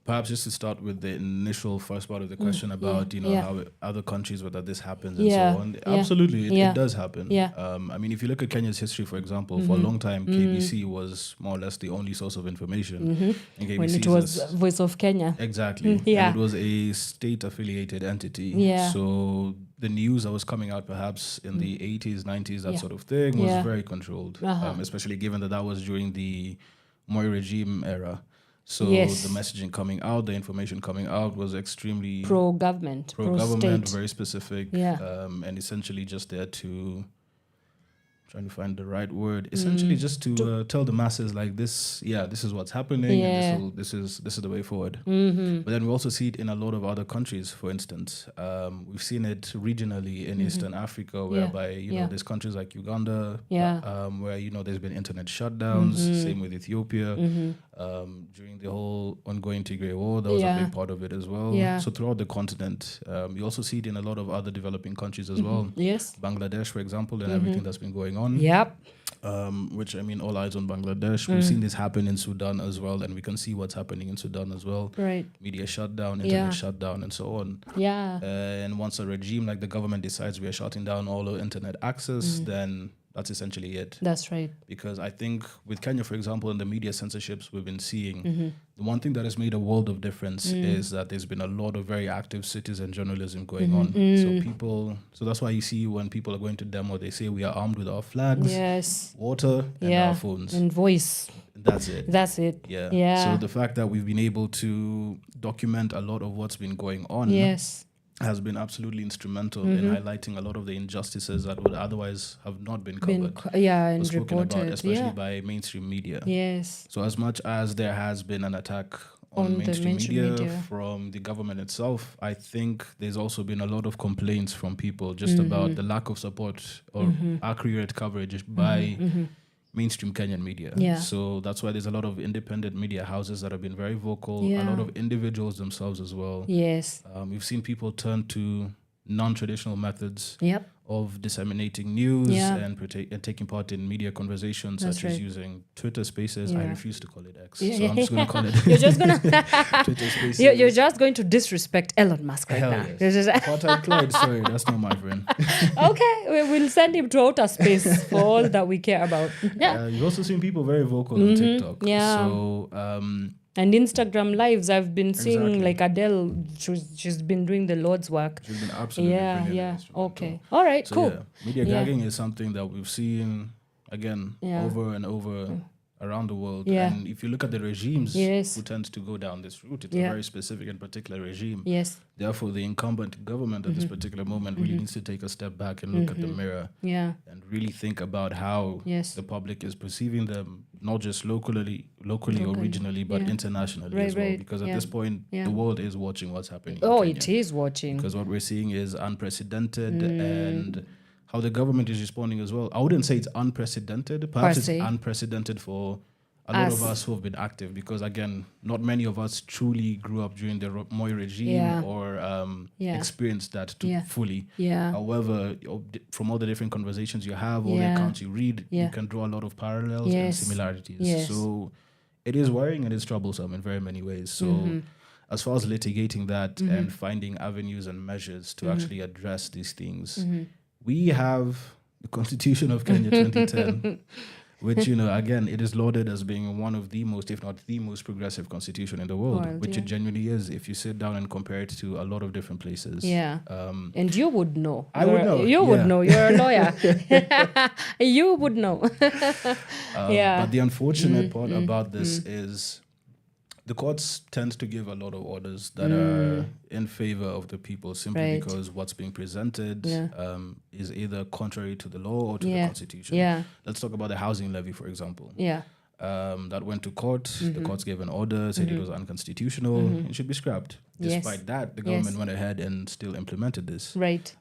perhaps just to start with the initial first part of the question about, how other countries where that this happens and so on. Absolutely, it does happen. Yeah. I mean, if you look at Kenya's history, for example, for a long time, KBC was more or less the only source of information. And When it was Voice of Kenya. Exactly. Yeah. And it was a state-affiliated entity. Yeah. So the news that was coming out perhaps in the 80s, 90s, that sort of thing, was very controlled, especially given that was during the Moi regime era. So the messaging coming out, the information coming out was extremely pro-government, pro-government, very specific, Yeah. And essentially just there to trying to find the right word. Essentially, just to tell the masses like this. Yeah, this is what's happening. And this is the way forward. But then we also see it in a lot of other countries. For instance, we've seen it regionally in Eastern Africa, whereby there's countries like Uganda, where there's been internet shutdowns. Same with Ethiopia. During the whole ongoing Tigray war, that was a big part of it as well. So throughout the continent, you also see it in a lot of other developing countries as well. Yes, Bangladesh, for example, and everything that's been going on. Yep. Which, I mean, all eyes on Bangladesh. We've seen this happen in Sudan as well, and we can see what's happening in Sudan as well. Right. Media shutdown, internet shutdown, and so on. Yeah. And once a regime like the government decides we are shutting down all our internet access, then that's essentially it. That's right. Because I think with Kenya, for example, and the media censorships we've been seeing, the one thing that has made a world of difference is that there's been a lot of very active citizen journalism going on. So that's why you see when people are going to demo, they say we are armed with our flags, water, and our phones. And voice. That's it. That's it. Yeah. So the fact that we've been able to document a lot of what's been going on has been absolutely instrumental in highlighting a lot of the injustices that would otherwise have not been covered. And spoken reported. about, especially by mainstream media. Yes. So as much as there has been an attack on mainstream media from the government itself, I think there's also been a lot of complaints from people just about the lack of support or accurate coverage by mainstream Kenyan media. So that's why there's a lot of independent media houses that have been very vocal, a lot of individuals themselves as well. Yes. We've seen people turn to non-traditional methods of disseminating news and taking part in media conversations, such as using Twitter Spaces. I refuse to call it X, so I'm just going to call it. You're just going Twitter Spaces. You're just going to disrespect Elon Musk right now. Yes. Apartheid Clyde, sorry, that's not my friend. Okay, we'll send him to outer space for all that we care about. You've also seen people very vocal on TikTok. So and Instagram lives, I've been seeing like Adele. She's been doing the Lord's work. She's been absolutely Okay. All right. So, cool. Media gagging is something that we've seen again over and over around the world. And if you look at the regimes who tend to go down this route, it's a very specific and particular regime. Yes. Therefore, the incumbent government at this particular moment really needs to take a step back and look at the mirror and really think about how the public is perceiving them, not just locally or regionally, but internationally as well. Because at this point, the world is watching what's happening. Oh, it is watching. Because what we're seeing is unprecedented, and how the government is responding as well. I wouldn't say it's unprecedented. Perhaps it's unprecedented for a lot of us who have been active, because again, not many of us truly grew up during the Moi regime or experienced that fully. However, from all the different conversations you have, all the accounts you read, you can draw a lot of parallels and similarities. So it is worrying and it's troublesome in very many ways. So as far as litigating that and finding avenues and measures to actually address these things, we have the Constitution of Kenya 2010. Which, again, it is lauded as being one of the most, if not the most progressive constitution in the world, which it genuinely is if you sit down and compare it to a lot of different places. And you would know. I would know. You would know. You're a lawyer. You would know. But the unfortunate part about this is the courts tend to give a lot of orders that are in favor of the people simply because what's being presented is either contrary to the law or to the Constitution. Let's talk about the housing levy, for example. That went to court. The courts gave an order, said it was unconstitutional. It should be scrapped. Despite that, the government went ahead and still implemented this. With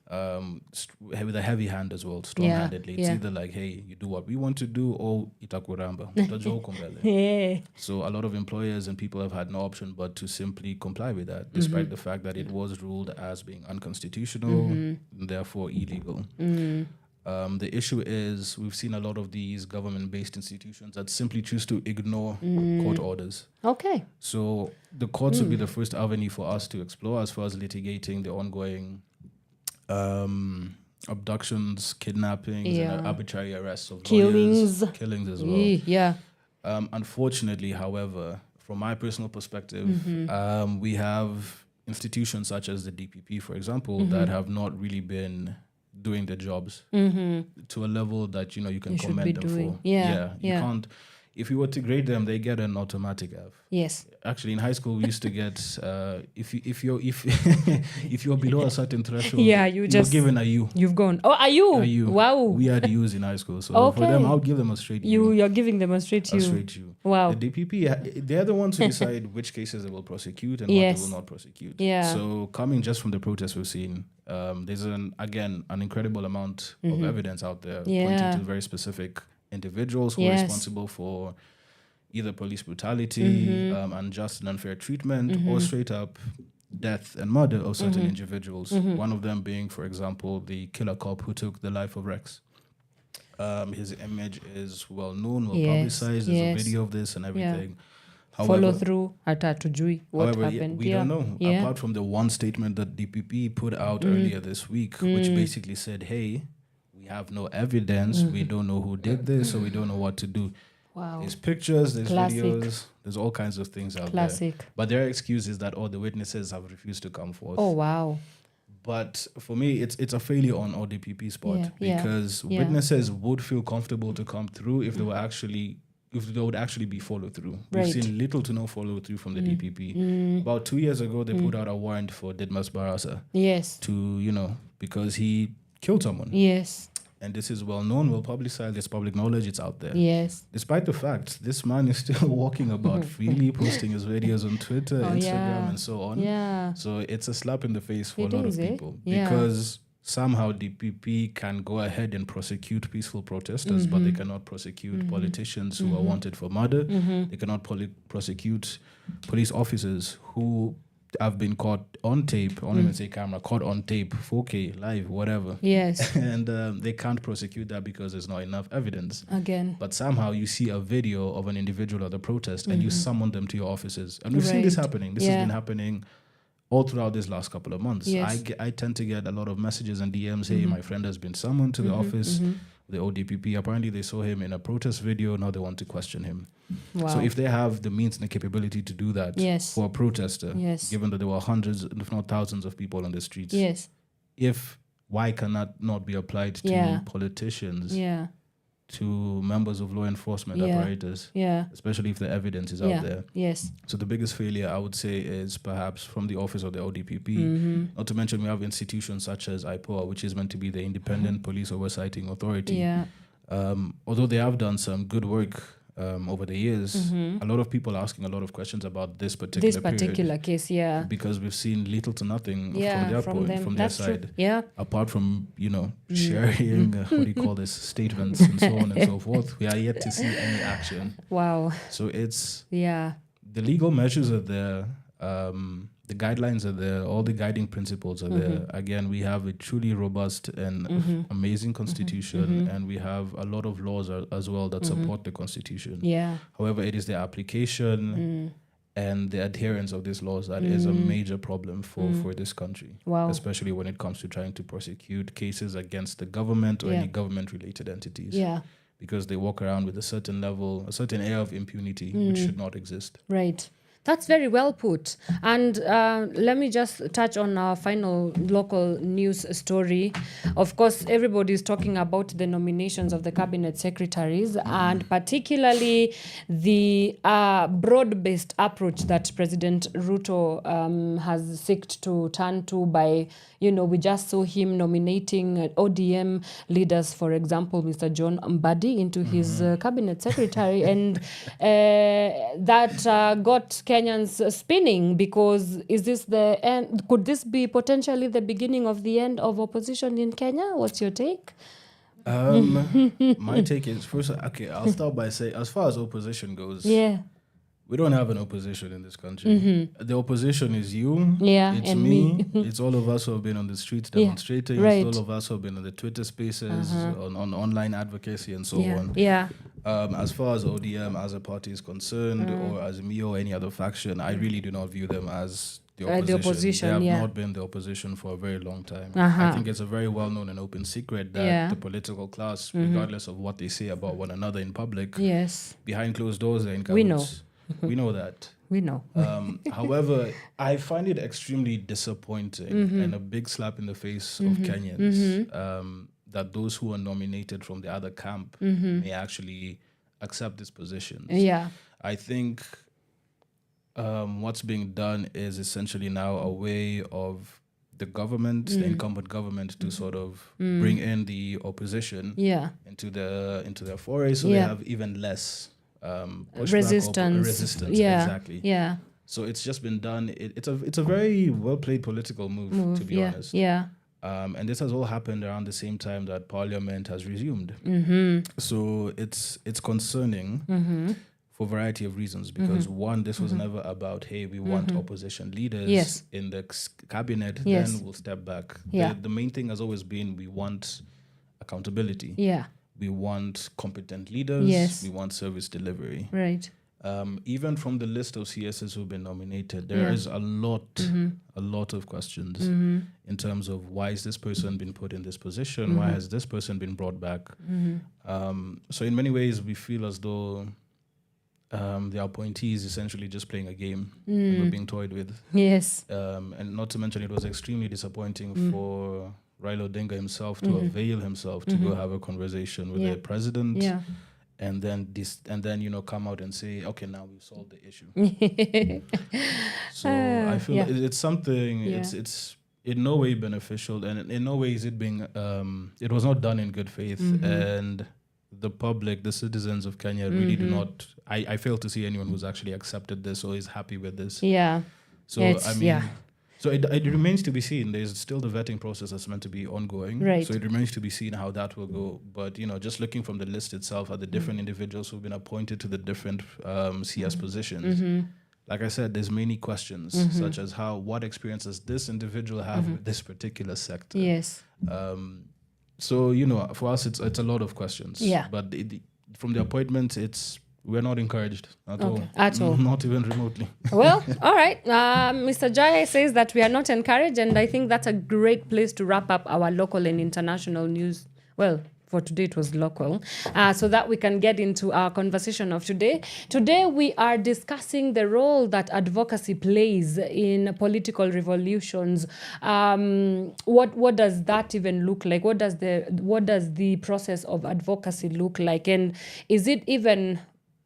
a heavy hand as well, strong-handedly. It's either like, hey, you do what we want to do, or itakuramba. So a lot of employers and people have had no option but to simply comply with that, despite the fact that it was ruled as being unconstitutional, and therefore illegal. The issue is we've seen a lot of these government-based institutions that simply choose to ignore court orders. So the courts would be the first avenue for us to explore as far as litigating the ongoing abductions, kidnappings, and arbitrary arrests of lawyers, killings as well. Unfortunately, however, from my personal perspective, we have institutions such as the DPP, for example, that have not really been doing their jobs to a level that you can commend them for. You can't. If you were to grade them, they get an automatic F. Actually, in high school, we used to get if you're below a certain threshold, you're given a U. You've gone. Oh, a U. A U. Wow. We had U's in high school, so for them, I'll give them a straight U. You're giving them a straight U. A straight U. Wow. The DPP, they're the ones who decide which cases they will prosecute and what they will not prosecute. So coming just from the protests we've seen, there's an incredible amount of evidence out there pointing to very specific individuals who are responsible for either police brutality, unjust and unfair treatment, or straight up death and murder of certain individuals. One of them being, for example, the killer cop who took the life of Rex. His image is well known, well publicized. There's a video of this and everything. However, follow through at Atujui. What happened? We don't know. Apart from the one statement that DPP put out earlier this week, which basically said, hey, we have no evidence, we don't know who did this, so we don't know what to do. There's pictures, there's videos, there's all kinds of things out there. But their excuse is that all the witnesses have refused to come forth. Oh, wow. But for me, it's a failure on ODPP's part because witnesses would feel comfortable to come through if they were actually... if there would actually be follow-through. We've seen little to no follow-through from the DPP. About 2 years ago, they put out a warrant for Didmas Barasa. To, because he killed someone. And this is well known, well publicized, it's public knowledge, it's out there. Despite the fact, this man is still walking about freely, posting his videos on Twitter, Instagram, and so on. So it's a slap in the face for a lot of people. Because somehow DPP can go ahead and prosecute peaceful protesters, but they cannot prosecute politicians who are wanted for murder. They cannot prosecute police officers who have been caught on tape, I won't even say camera, caught on tape, 4K, live, whatever. And they can't prosecute that because there's not enough evidence. But somehow you see a video of an individual at a protest and you summon them to your offices. And we've seen this happening. This has been happening all throughout this last couple of months. I tend to get a lot of messages and DMs, hey, my friend has been summoned to the office, the ODPP. Apparently they saw him in a protest video, now they want to question him. So if they have the means and the capability to do that for a protester, given that there were hundreds, if not thousands of people on the streets, why can that not be applied to politicians? To members of law enforcement apparatus, especially if the evidence is out there. So the biggest failure, I would say, is perhaps from the office of the ODPP. Not to mention we have institutions such as IPOA, which is meant to be the Independent Police Oversighting Authority. Although they have done some good work over the years, a lot of people are asking a lot of questions about this particular case, yeah. Because we've seen little to nothing from their side. True. Yeah. Apart from, sharing, what do you call this, statements and so on and so forth. We are yet to see any action. Wow. So it's... Yeah. The legal measures are there. The guidelines are there. All the guiding principles are there. Again, we have a truly robust and amazing constitution, and we have a lot of laws as well that support the constitution. Yeah. However, it is the application and the adherence of these laws that is a major problem for this country. Wow. Especially when it comes to trying to prosecute cases against the government or any government-related entities. Yeah. Because they walk around with a certain air of impunity, which should not exist. Right. That's very well put. And let me just touch on our final local news story. Of course, everybody is talking about the nominations of the cabinet secretaries and particularly the broad-based approach that President Ruto has sought to turn to by, we just saw him nominating ODM leaders, for example, Mr. John Mbadi into his cabinet secretary. And that got Kenyans spinning, because is this the end? Could this be potentially the beginning of the end of opposition in Kenya? What's your take? My take is, first, okay, I'll start by saying, as far as opposition goes, we don't have an opposition in this country. The opposition is you, it's and me. It's all of us who have been on the streets demonstrating. Right. It's all of us who have been on the Twitter spaces, on online advocacy and so on. Yeah. As far as ODM as a party is concerned, or as me or any other faction, I really do not view them as the opposition. They have not been the opposition for a very long time. I think it's a very well-known and open secret that the political class, regardless of what they say about one another in public, behind closed doors, they're in cahoots. We know. We know that. We know. However, I find it extremely disappointing and a big slap in the face of Kenyans that those who are nominated from the other camp may actually accept these positions. Yeah. I think what's being done is essentially now a way of the government, the incumbent government, to sort of bring in the opposition into their foray, so they have even less resistance. Exactly. Yeah. So it's just been done. It's a very well played political move, to be honest. Yeah. And this has all happened around the same time that Parliament has resumed. So it's concerning for a variety of reasons, because one, this was never about, hey, we want opposition leaders in the cabinet, then we'll step back. The main thing has always been, we want accountability. Yeah. We want competent leaders. We want service delivery. Right. Even from the list of CSs who've been nominated, there is a lot of questions in terms of, why has this person been put in this position? Why has this person been brought back? So in many ways, we feel as though the appointee is essentially just playing a game and we're being toyed with. Yes. And not to mention, it was extremely disappointing for Raila Odinga himself to avail himself to go have a conversation with the president, and then come out and say, okay, now we've solved the issue. So I feel it's something. It's in no way beneficial, and in no way is it being. It was not done in good faith, and the public, the citizens of Kenya, really do not. I fail to see anyone who's actually accepted this or is happy with this. Yeah. So I mean. So it remains to be seen. There's still the vetting process that's meant to be ongoing. Right. So it remains to be seen how that will go. But, just looking from the list itself at the different individuals who've been appointed to the different CS positions, like I said, there's many questions, such as what experience does this individual have with this particular sector? Yes. So, for us, it's a lot of questions. Yeah. But from the appointment, we're not encouraged at all. At all. Not even remotely. Well, all right. Mr. Djae says that we are not encouraged, and I think that's a great place to wrap up our local and international news. Well, for today it was local, so that we can get into our conversation of today. Today we are discussing the role that advocacy plays in political revolutions. What does that even look like? What does the process of advocacy look like? And is it even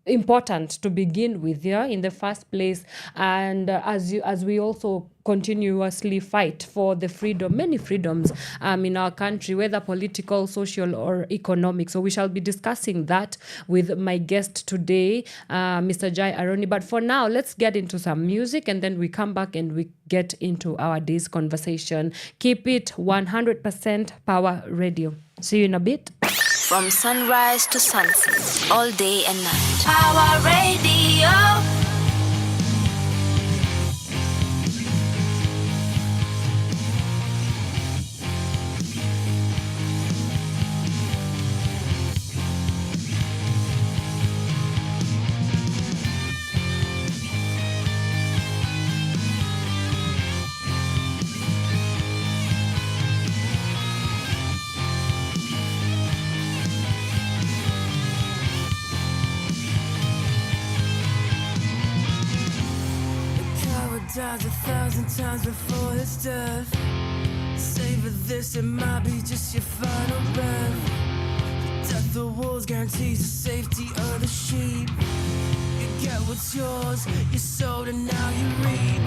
important to begin with, yeah, in the first place. And as we also continuously fight for the freedom, many freedoms in our country, whether political, social, or economic. So we shall be discussing that with my guest today, Mr. Djae Aroni. But for now, let's get into some music, and then we come back and we get into our day's conversation. Keep it 100% Power Radio. See you in a bit. From sunrise to sunset, all day and night. Power Radio. Dies 1,000 times before his death. Savor this, it might be just your final breath. The death of wolves guarantees the safety of the sheep. You get what's yours, you sowed and now you reap.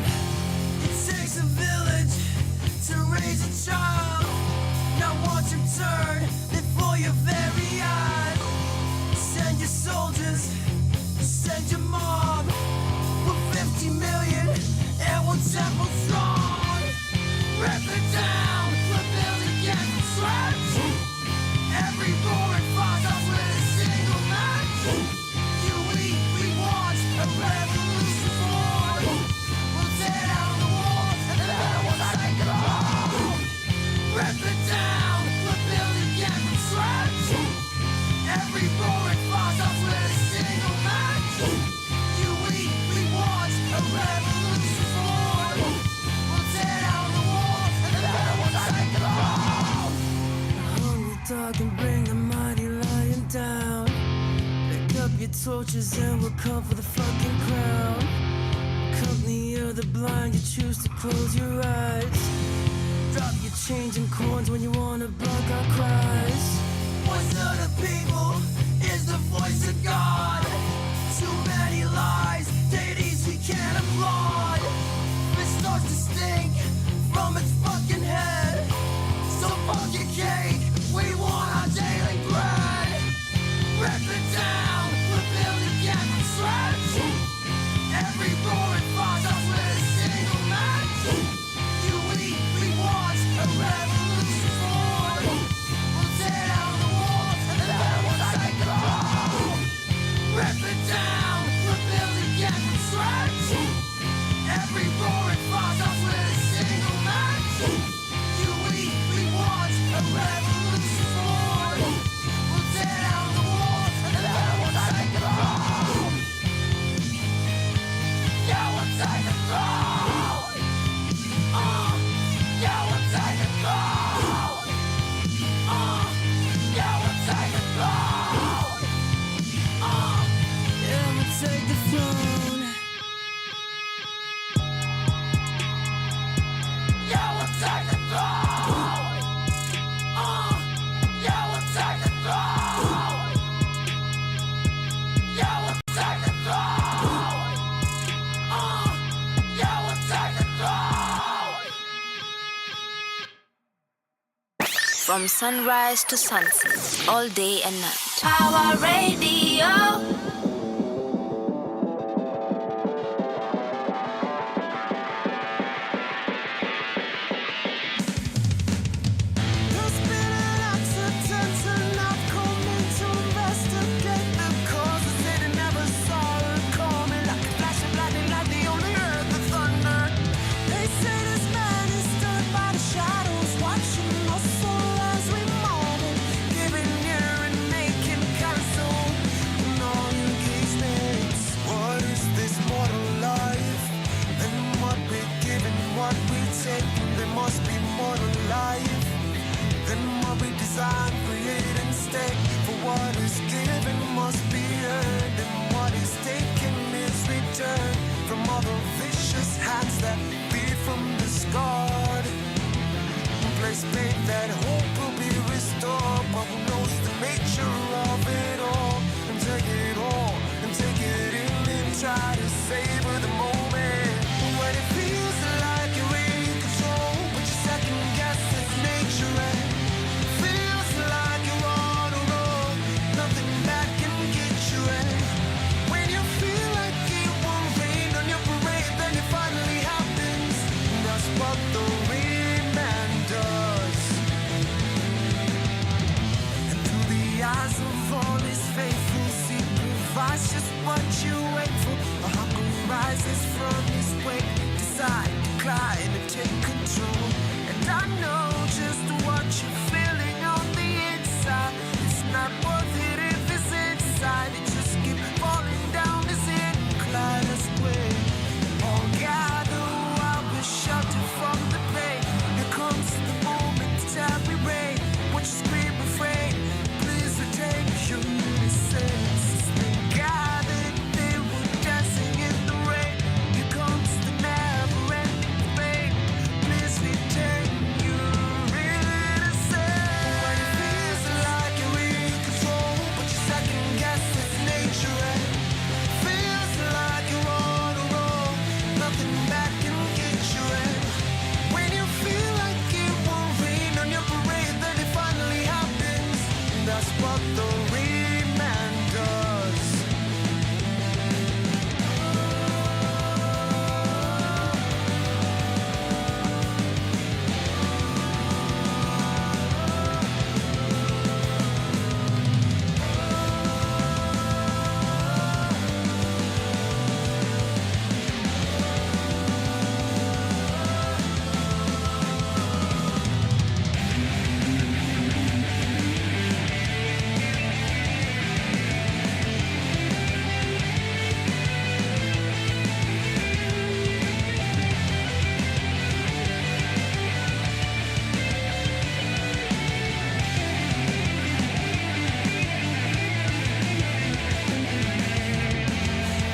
It takes a village to raise a child. Now watch him turn before your very eyes. Send your soldiers, send your mob. We're 50 million and we'll temple strong. Rip it down, we're building again from scratch. Every roaring falls off with a single match. You eat, we watch a revolution born. We'll tear down the walls and then we'll take it all. Rip it down, we're building again from scratch. Every roaring falls off with a single match. You eat, we watch a revolution born. We'll tear down the walls and then we'll take it all. Hungry dog and bring the mighty lion down. Pick up your torches and we'll come for the fucking crown. Company of the blind, you choose to close your eyes. Drop your change and coins when you wanna block our cries. Voice of the people is the voice of God. Too many lies, deities we can't applaud. It starts to stink from its fucking head. So fuck your cake, we want our daily bread. Rip it down, we're building again from scratch. Every roaring falls off with a single match. You eat, we watch a revolution born. We'll tear down the walls and then we'll take it all. Rip it down, we're building again from scratch. Every roaring falls off with a single match. You eat, we watch a revolution born. We'll tear down the walls and then we'll take it all. Yeah, we'll take it all. Yeah, we'll take it all. Yeah, we'll take it all. Yeah, we'll take the throne. Yeah, we'll take the throne. Yeah, we'll take the throne. Yeah, we'll take the throne. Yeah, we'll take the throne. From sunrise to sunset, all day and night. Power Radio. But who knows the nature of it all? And take it all, and take eyes of all his faithful. He provides just what you wait for. A hunger rises from his wake. Decide, decline, and take control. And I know just what you're feeling on the inside. It's not worth it if it's inside. It just keep falling down this incline. Let's wait. All gather while we're sheltered from the pain. Here comes the momentary rain. What you scream afraid? Please retain your innocence. They gathered, they were dancing in the rain. Here comes the never-ending pain. Please retain your innocence. When it feels like you're in control, but you second guess it's nature. And feels like you're on a roll, nothing back can get you. And when you feel like it won't rain on your parade, then it finally happens. That's what the real man does.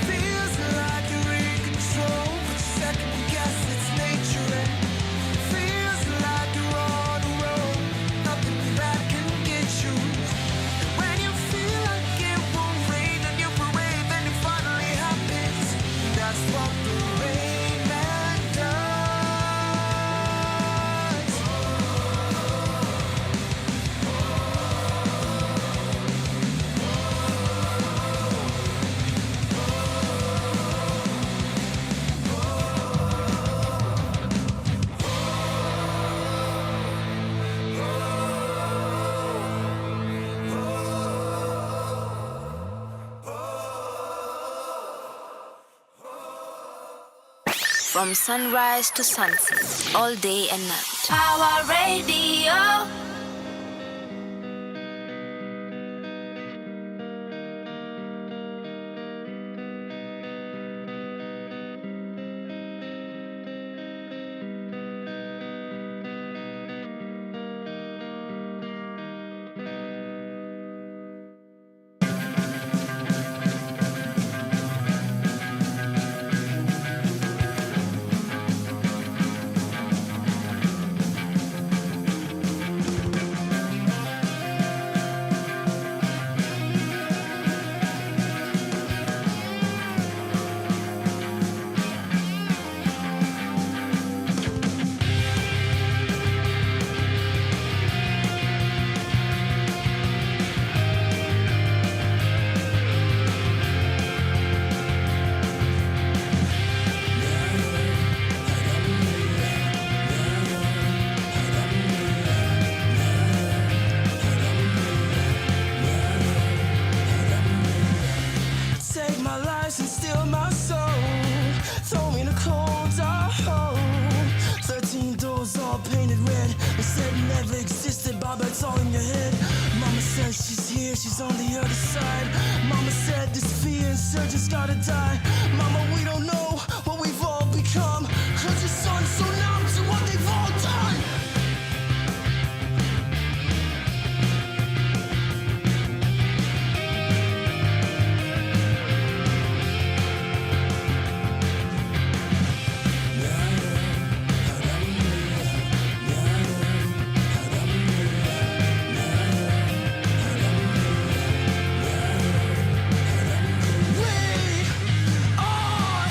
Feels like you're in control, but you second guess it's nature. And feels like you're on a roll, nothing back can get you. When you feel like it won't rain on your parade, then it finally happens. That's what the rain man does. From sunrise to sunset, all day and night. Power Radio. Take my life and steal my soul. Throw me in a cold dark hole. 13 doors all painted red. They said it never existed, Baba, it's all in your head. Mama said she's here, she's on the other side. Mama said this fear insurgent's gotta die. Mama, we don't know what we've all become. Cause your son's so numb to what they've all done. We are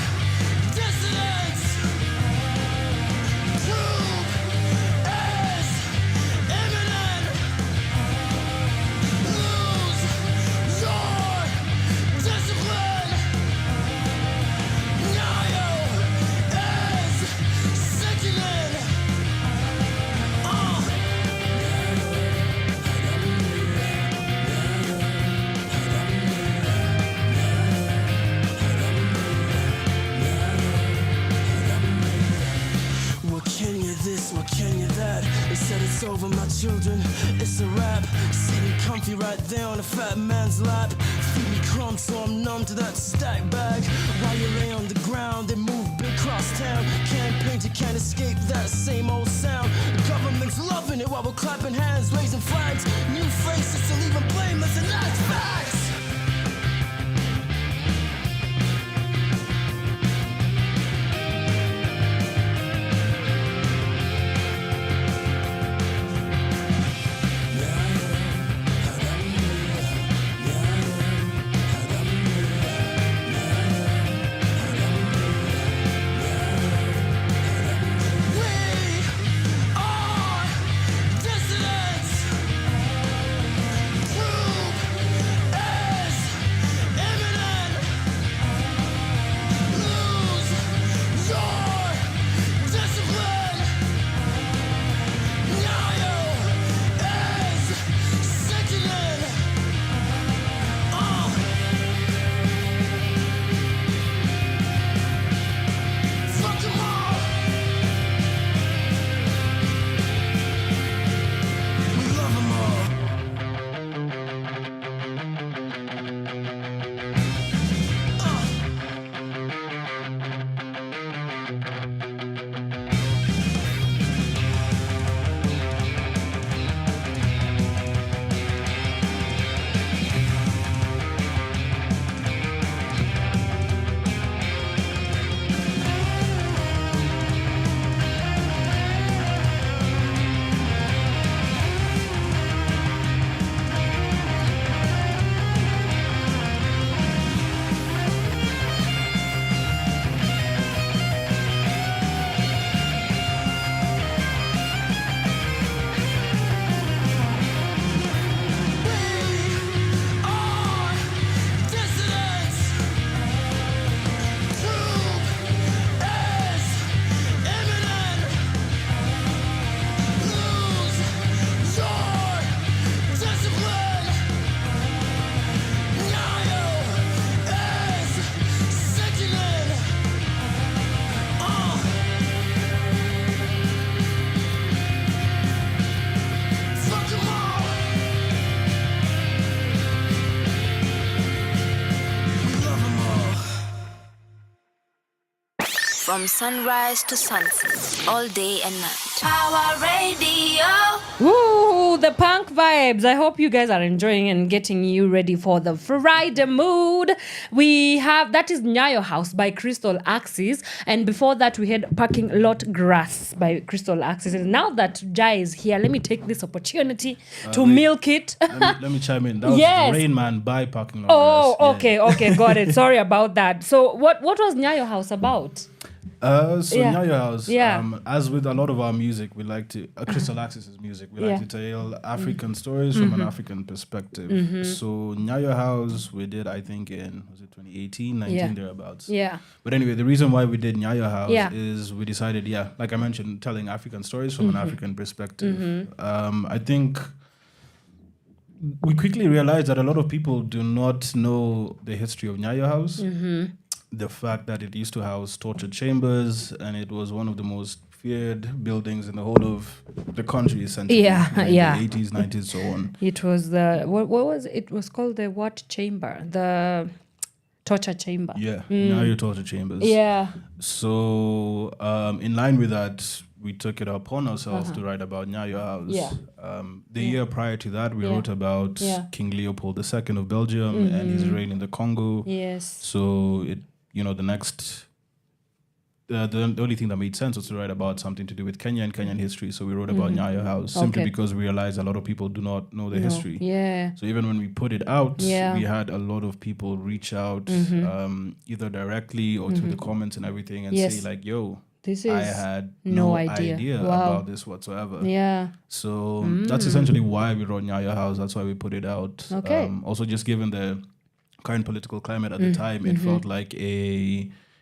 It's over, my children, it's a wrap. Sitting comfy right there on a fat man's lap. Feed me crumbs so I'm numb to that stack bag. While you lay on the ground, they move big cross town. Campaigns, you can't escape that same old sound. The government's loving it while we're clapping hands, raising flags. New faces to leave them blameless, and that's facts. From sunrise to sunset, all day and night. Power Radio. Woo, the punk vibes. I hope you guys are enjoying and getting you ready for the Friday mood. We have, that is Nyayo House by Crystal Axis. And before that, we had Parking Lot Grass by Crystal Axis. And now that Djae is here, let me take this opportunity to milk it. let me chime in. That was Rain Man by Parking Lot Grass. Oh, okay, got it. Sorry about that. So what was Nyayo House about? Nyayo House, as with a lot of our music, we like to, Crystal Axis' music, we like to tell African stories from an African perspective. So Nyayo House, we did, I think, in, was it 2018, 19, thereabouts. Yeah. But anyway, the reason why we did Nyayo House is we decided, like I mentioned, telling African stories from an African perspective. I think we quickly realized that a lot of people do not know the history of Nyayo House. The fact that it used to house torture chambers, and it was one of the most feared buildings in the whole of the country, essentially. The 80s, 90s, so on. It was the, what was it? It was called the what chamber? The torture chamber. Yeah, Nyayo torture chambers. Yeah. So, in line with that, we took it upon ourselves to write about Nyayo House. Yeah. The year prior to that, we wrote about King Leopold II of Belgium and his reign in the Congo. Yes. So it, the next, the only thing that made sense was to write about something to do with Kenya and Kenyan history. So we wrote about Nyayo House simply because we realized a lot of people do not know the history. Yeah. So even when we put it out, we had a lot of people reach out, either directly or through the comments and everything, and say like, "Yo, I had no idea about this whatsoever." Yeah. So that's essentially why we wrote Nyayo House. That's why we put it out. Okay. Also, just given the current political climate at the time, it felt like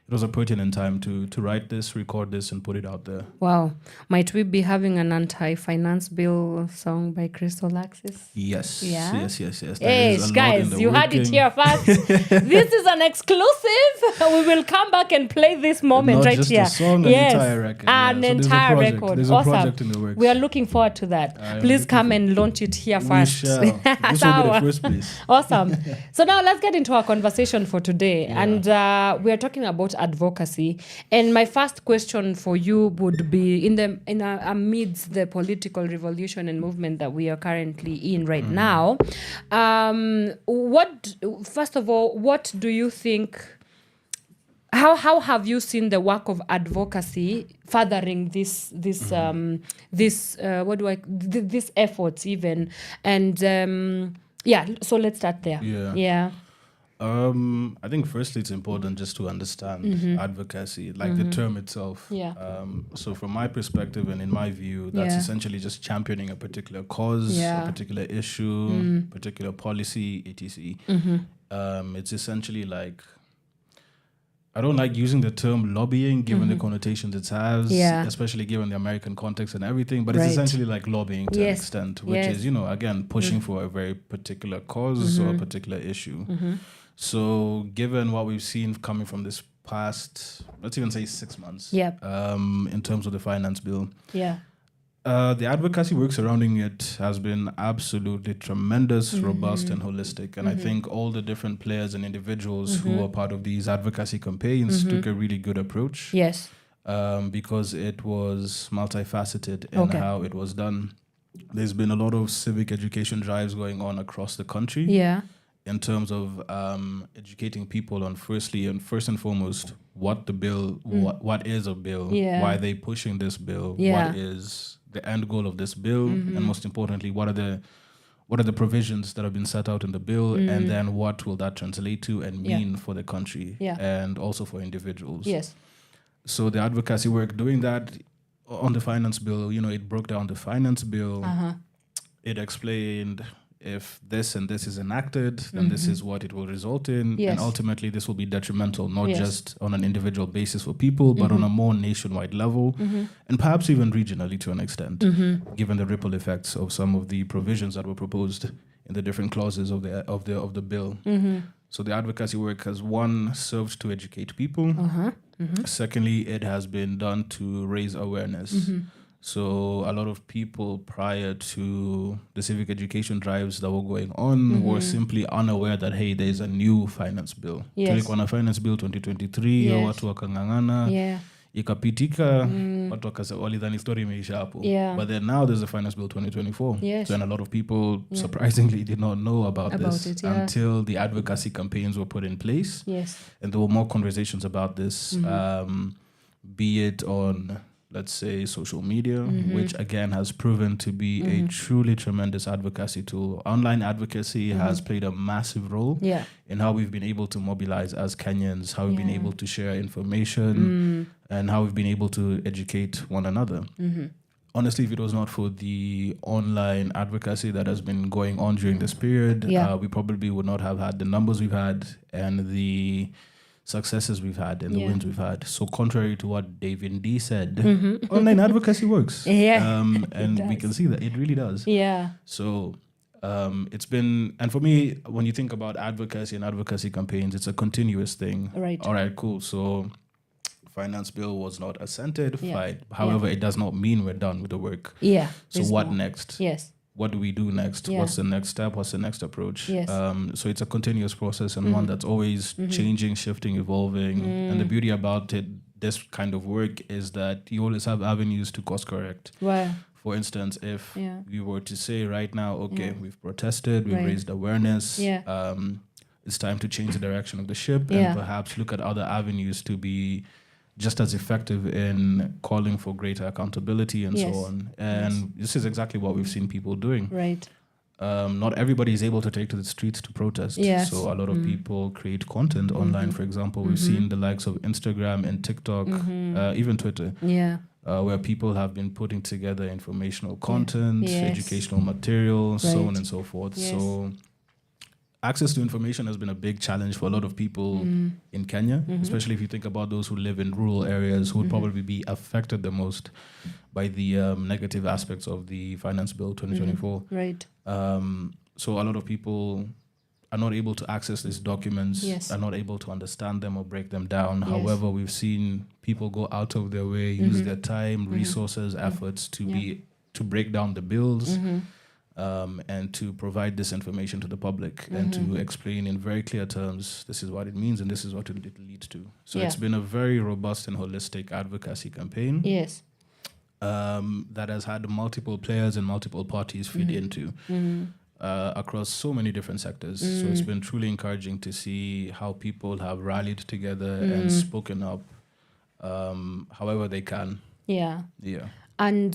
it was a pertinent time to write this, record this, and put it out there. Wow. Might we be having an anti-finance bill song by Crystal Axis? Yes. Yeah? Yes. Hey, guys, you heard it here first. This is an exclusive. We will come back and play this moment Not right just here. A song, yes, an entire record. An entire record. There's a project in the works. We are looking forward to that. Please come and launch it here first. We shall. This will be the first place. Awesome. So now let's get into our conversation for today. Yeah. And we are talking about advocacy. And my first question for you would be amidst the political revolution and movement that we are currently in right now. First of all, what do you think? How have you seen the work of advocacy furthering these efforts even? And so let's start there. Yeah. I think firstly it's important just to understand advocacy, like the term itself. Yeah. So from my perspective and in my view, that's essentially just championing a particular cause, a particular issue, particular policy, etc. It's essentially like, I don't like using the term lobbying given the connotations it has, especially given the American context and everything, but it's essentially like lobbying to an extent, which is, again, pushing for a very particular cause or a particular issue. So given what we've seen coming from this past, let's even say 6 months, in terms of the finance bill, the advocacy work surrounding it has been absolutely tremendous, robust, and holistic. And I think all the different players and individuals who are part of these advocacy campaigns took a really good approach. Yes. Because it was multifaceted in how it was done. There's been a lot of civic education drives going on across the country. Yeah. In terms of educating people on first and foremost, what the bill, what is a bill, why they pushing this bill, what is the end goal of this bill, and most importantly, what are the provisions that have been set out in the bill, and then what will that translate to and mean for the country and also for individuals. Yes. So the advocacy work doing that on the finance bill, it broke down the finance bill. It explained, if this and this is enacted, then this is what it will result in. Yes. And ultimately, this will be detrimental, not just on an individual basis for people, but on a more nationwide level, and perhaps even regionally to an extent, given the ripple effects of some of the provisions that were proposed in the different clauses of the bill. So the advocacy work has, one, served to educate people. Secondly, it has been done to raise awareness. So a lot of people prior to the civic education drives that were going on were simply unaware that, hey, there's a new finance bill. Tulikuwa na finance bill 2023, watu wakangangana, ikapitika, watu walidhani story imeisha hapo. But then now there's a finance bill 2024. So and a lot of people surprisingly did not know about this until the advocacy campaigns were put in place. And there were more conversations about this, be it on, let's say, social media, which again has proven to be a truly tremendous advocacy tool. Online advocacy has played a massive role in how we've been able to mobilize as Kenyans, how we've been able to share information, and how we've been able to educate one another. Honestly, if it was not for the online advocacy that has been going on during this period, we probably would not have had the numbers we've had and the successes we've had and the wins we've had. So contrary to what David D said, online advocacy works. And we can see that it really does. So it's been, and for me, when you think about advocacy and advocacy campaigns, it's a continuous thing. All right, cool. So finance bill was not assented, fine. However, it does not mean we're done with the work. So what next? What do we do next? What's the next step? What's the next approach? So it's a continuous process and one that's always changing, shifting, evolving. And the beauty about it, this kind of work, is that you always have avenues to course correct. For instance, if we were to say right now, okay, we've protested, we've raised awareness, it's time to change the direction of the ship and perhaps look at other avenues to be just as effective in calling for greater accountability and so on. And this is exactly what we've seen people doing. Not everybody is able to take to the streets to protest. So a lot of people create content online, for example. We've seen the likes of Instagram and TikTok, even Twitter, where people have been putting together informational content, educational material, so on and so forth. So access to information has been a big challenge for a lot of people in Kenya, especially if you think about those who live in rural areas who would probably be affected the most by the negative aspects of the Finance Bill 2024. Right. So a lot of people are not able to access these documents, Yes. are not able to understand them or break them down. Yes. However, we've seen people go out of their way, use their time, resources, efforts to break down the bills. And to provide this information to the public and to explain in very clear terms, this is what it means and this is what it leads to. So it's been a very robust and holistic advocacy campaign. Yes. That has had multiple players and multiple parties feed into across so many different sectors. So it's been truly encouraging to see how people have rallied together and spoken up however they can. Yeah. Yeah. And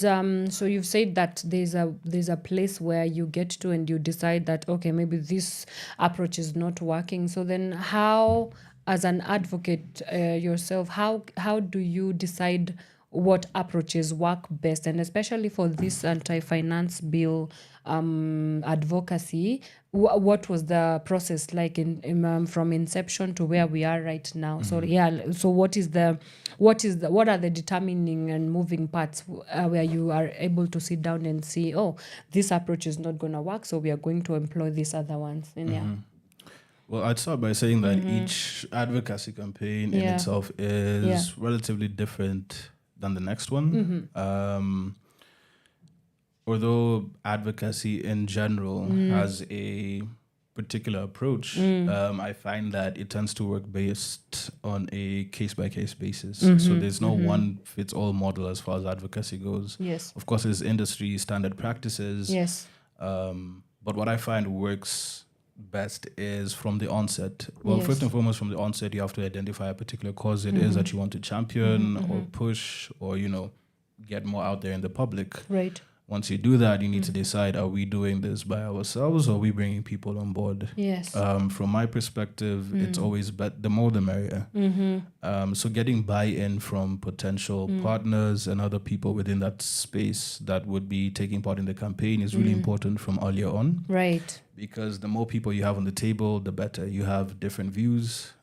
so you've said that there's a place where you get to and you decide that, okay, maybe this approach is not working. So then how, as an advocate yourself, how do you decide what approaches work best? And especially for this anti-finance bill advocacy, what was the process like in from inception to where we are right now? So so what are the determining and moving parts where you are able to sit down and see, oh, this approach is not going to work, so we are going to employ these other ones? And Well, I'd start by saying that each advocacy campaign in itself is relatively different than the next one. Although advocacy in general has a particular approach, I find that it tends to work based on a case-by-case basis. So there's no one-fits-all model as far as advocacy goes. Yes. Of course, there's industry standard practices. Yes. But what I find works best is from the onset. Well, Yes. first and foremost, from the onset, you have to identify a particular cause it is that you want to champion or push or, get more out there in the public. Right. Once you do that, you need to decide, are we doing this by ourselves or are we bringing people on board? Yes. From my perspective, it's always the more the merrier. So getting buy-in from potential partners and other people within that space that would be taking part in the campaign is really important from earlier on. Right. Because the more people you have on the table, the better. You have different views.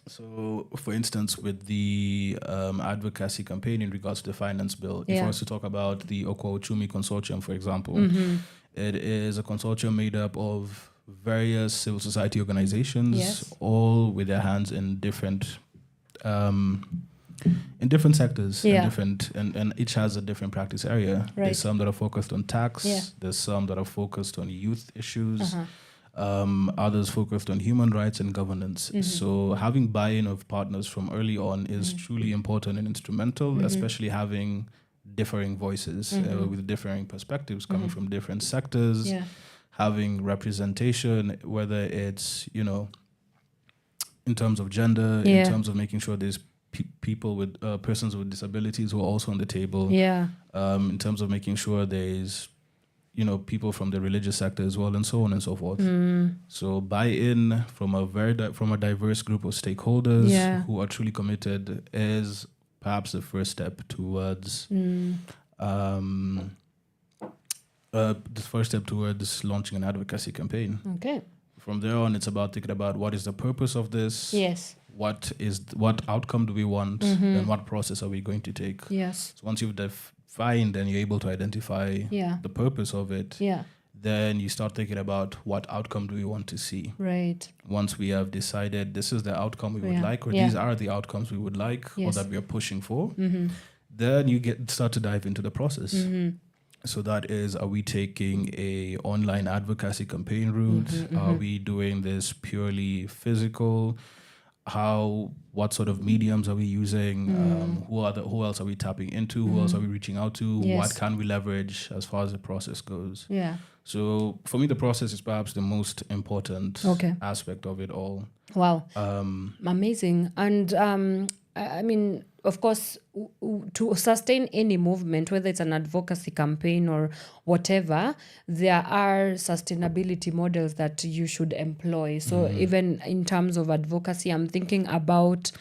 So, for instance, with the advocacy campaign in regards to the finance bill, if I was to talk about the Okwa Uchumi Consortium, for example, it is a consortium made up of various civil society organizations, all with their hands in different sectors, and each has a different practice area. Right. There's some that are focused on tax. There's some that are focused on youth issues. Others focused on human rights and governance. So having buy-in of partners from early on is truly important and instrumental, especially having differing voices with differing perspectives coming from different sectors, having representation, whether it's, in terms of gender, in terms of making sure there's people with persons with disabilities who are also on the table, in terms of making sure there's people from the religious sector as well, and so on and so forth. So buy-in from a diverse group of stakeholders who are truly committed is perhaps the first step towards launching an advocacy campaign. Okay. From there on, it's about thinking about what is the purpose of this. Yes. What outcome do we want, and what process are we going to take? Yes. So once you've defined and you're able to identify the purpose of it, then you start thinking about what outcome do we want to see. Right. Once we have decided this is the outcome we would like, or these are the outcomes we would like, or that we are pushing for, then you start to dive into the process. So that is, are we taking a online advocacy campaign route? Are we doing this purely physical? What sort of mediums are we using? Who else are we tapping into? Who else are we reaching out to? What can we leverage as far as the process goes? Yeah. So for me, the process is perhaps the most important aspect of it all. Wow. Amazing. And I mean, of course, to sustain any movement, whether it's an advocacy campaign or whatever, there are sustainability models that you should employ. So even in terms of advocacy, I'm thinking about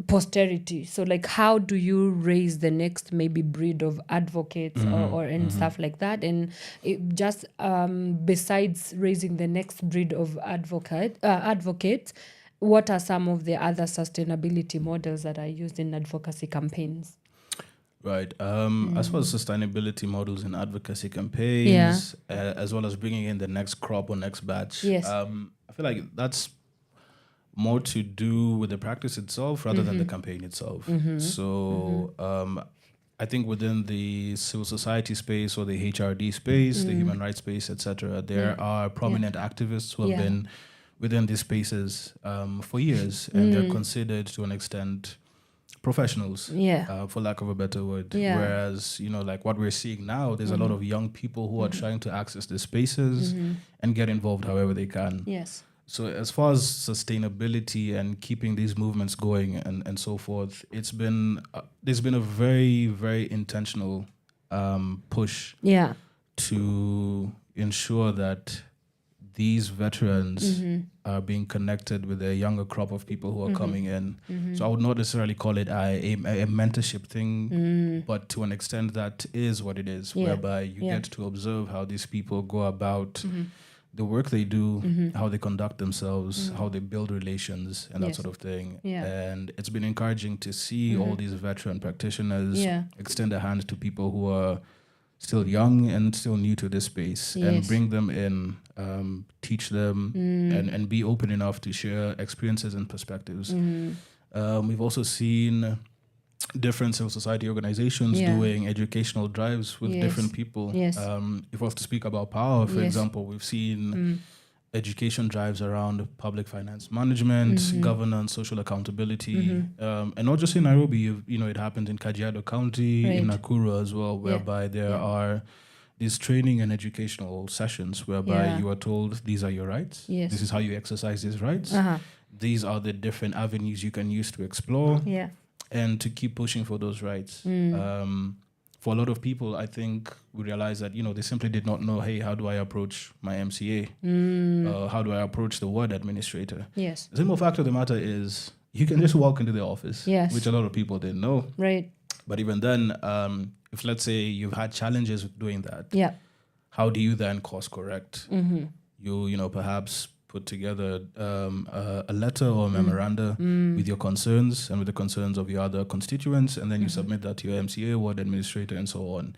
posterity. So like, how do you raise the next maybe breed of advocates or and stuff like that? And it just besides raising the next breed of advocates, what are some of the other sustainability models that are used in advocacy campaigns? Right. As far as sustainability models in advocacy campaigns, as well as bringing in the next crop or next batch, Yes. I feel like that's more to do with the practice itself rather than the campaign itself. So I think within the civil society space or the HRD space, the human rights space, etc., there are prominent activists who have been within these spaces for years, and they're considered to an extent professionals, for lack of a better word. Whereas, like what we're seeing now, there's a lot of young people who are trying to access these spaces and get involved however they can. Yes. So as far as sustainability and keeping these movements going and so forth, there's been a very, very intentional push to ensure that these veterans are being connected with a younger crop of people who are coming in. So I would not necessarily call it a mentorship thing, but to an extent that is what it is, whereby you get to observe how these people go about the work they do, how they conduct themselves, how they build relations, and that sort of thing. And it's been encouraging to see all these veteran practitioners extend a hand to people who are still young and still new to this space and bring them in, teach them, and be open enough to share experiences and perspectives. We've also seen different civil society organizations doing educational drives with different people. If I was to speak about Pawa, for example, we've seen education drives around public finance management, governance, social accountability, and not just in Nairobi. It happened in Kajiado County, in Nakuru as well, whereby there are these training and educational sessions whereby you are told these are your rights. This is how you exercise these rights. These are the different avenues you can use to explore. And to keep pushing for those rights. For a lot of people, I think we realize that, they simply did not know, hey, how do I approach my MCA? How do I approach the ward administrator? The simple fact of the matter is you can just walk into the office, which a lot of people didn't know. Right. But even then, if let's say you've had challenges with doing that, how do you then course correct? You perhaps put together a letter or a memoranda with your concerns and with the concerns of your other constituents, and then you submit that to your MCA, ward administrator, and so on.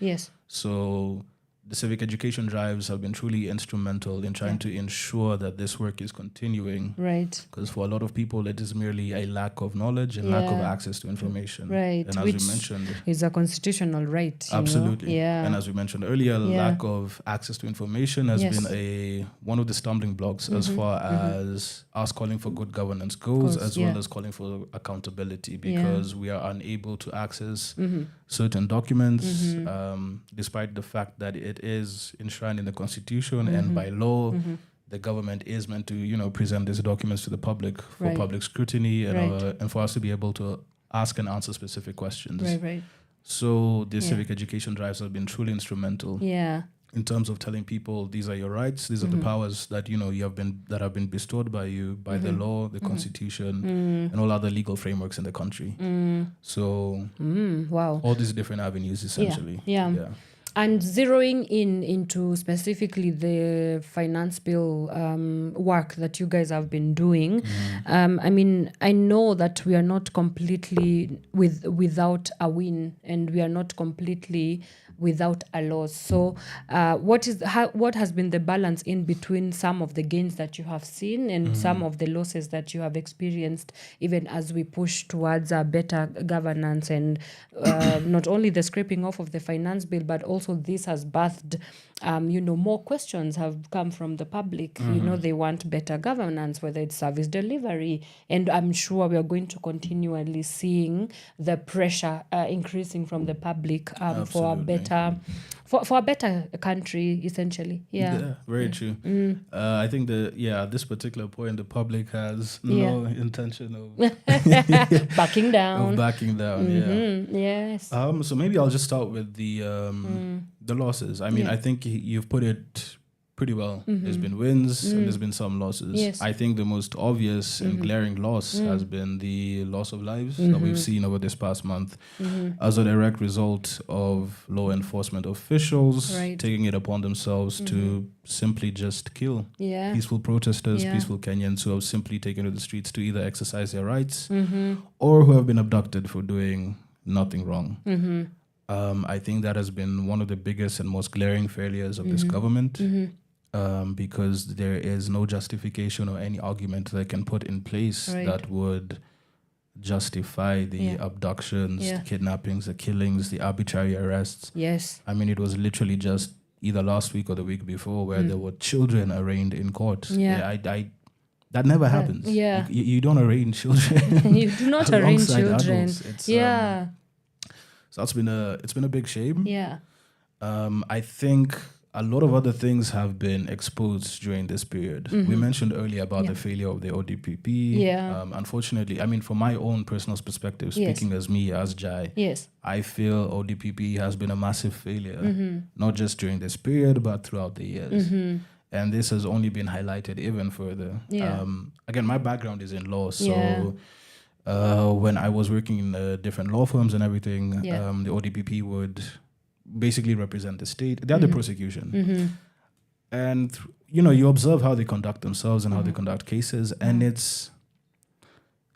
So the civic education drives have been truly instrumental in trying to ensure that this work is continuing. Right. Because for a lot of people, it is merely a lack of knowledge and lack of access to information. Right. And as we mentioned, is a constitutional right. Absolutely. Yeah. And as we mentioned earlier, lack of access to information has been one of the stumbling blocks as far as us calling for good governance goes, as well as calling for accountability, because we are unable to access certain documents, despite the fact that it is enshrined in the Constitution and by law. The government is meant to, present these documents to the public for public scrutiny and for us to be able to ask and answer specific questions. Right. So the civic education drives have been truly instrumental. In terms of telling people these are your rights, these are the powers that that have been bestowed by you by the law, the Constitution, and all other legal frameworks in the country. So all these different avenues essentially. And zeroing into specifically the finance bill work that you guys have been doing, I mean, I know that we are not completely without a win, and we are not completely without a loss. So what has been the balance in between some of the gains that you have seen and some of the losses that you have experienced, even as we push towards a better governance, and not only the scraping off of the finance bill, but also this has birthed more questions have come from the public. They want better governance, whether it's service delivery, and I'm sure we are going to continually seeing the pressure increasing from the public for a better country, essentially. Very true. I think at this particular point, the public has no intention of backing down. Yes. So maybe I'll just start with the losses. I mean, I think you've put it pretty well. There's been wins and there's been some losses. Yes. I think the most obvious and glaring loss has been the loss of lives that we've seen over this past month as a direct result of law enforcement officials taking it upon themselves to simply just kill peaceful protesters, peaceful Kenyans who have simply taken to the streets to either exercise their rights or who have been abducted for doing nothing wrong. I think that has been one of the biggest and most glaring failures of this government. Because there is no justification or any argument that can put in place that would justify the abductions, the kidnappings, the killings, the arbitrary arrests. Yes. I mean, it was literally just either last week or the week before where there were children arraigned in court. That never happens. Yeah. You don't arraign children. You do not arraign children. So it's been a big shame. Yeah. I think a lot of other things have been exposed during this period. We mentioned earlier about the failure of the ODPP. Yeah. Unfortunately, I mean, from my own personal perspective, speaking as me, as Djae, I feel ODPP has been a massive failure, not just during this period, but throughout the years. And this has only been highlighted even further. Again, my background is in law, so when I was working in different law firms and everything, the ODPP would basically represent the state. They're the prosecution. And, you observe how they conduct themselves and how they conduct cases. And it's...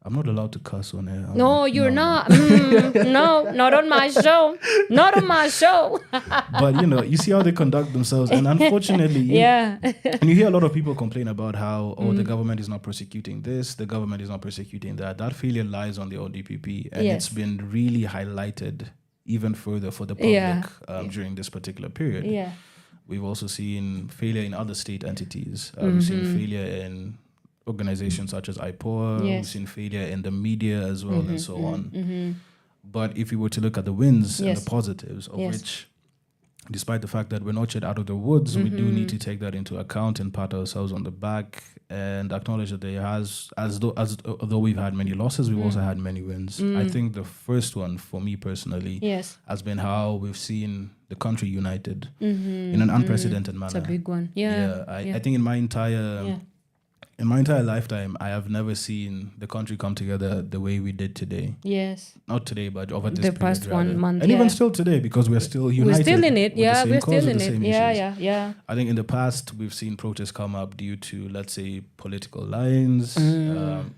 I'm not allowed to cuss on air. No, you're not. No, not on my show. Not on my show. But, you see how they conduct themselves. And unfortunately, and you hear a lot of people complain about how, the government is not prosecuting this, the government is not prosecuting that. That failure lies on the ODPP. And it's been really highlighted even further for the public during this particular period. We've also seen failure in other state entities. We've seen failure in organizations such as IPOA. We've seen failure in the media as well and so on. But if we were to look at the wins and the positives, of which, despite the fact that we're not yet out of the woods, we do need to take that into account and pat ourselves on the back and acknowledge that there has, although we've had many losses, we've also had many wins. I think the first one for me personally has been how we've seen the country united in an unprecedented manner. It's a big one. I think in my entire lifetime, I have never seen the country come together the way we did today. Yes. Not today, but over this the period, past rather. 1 month. And even still today, because we're still united. We're still in it. Yeah, we're still in it. Yeah. I think in the past, we've seen protests come up due to, let's say, political lines, even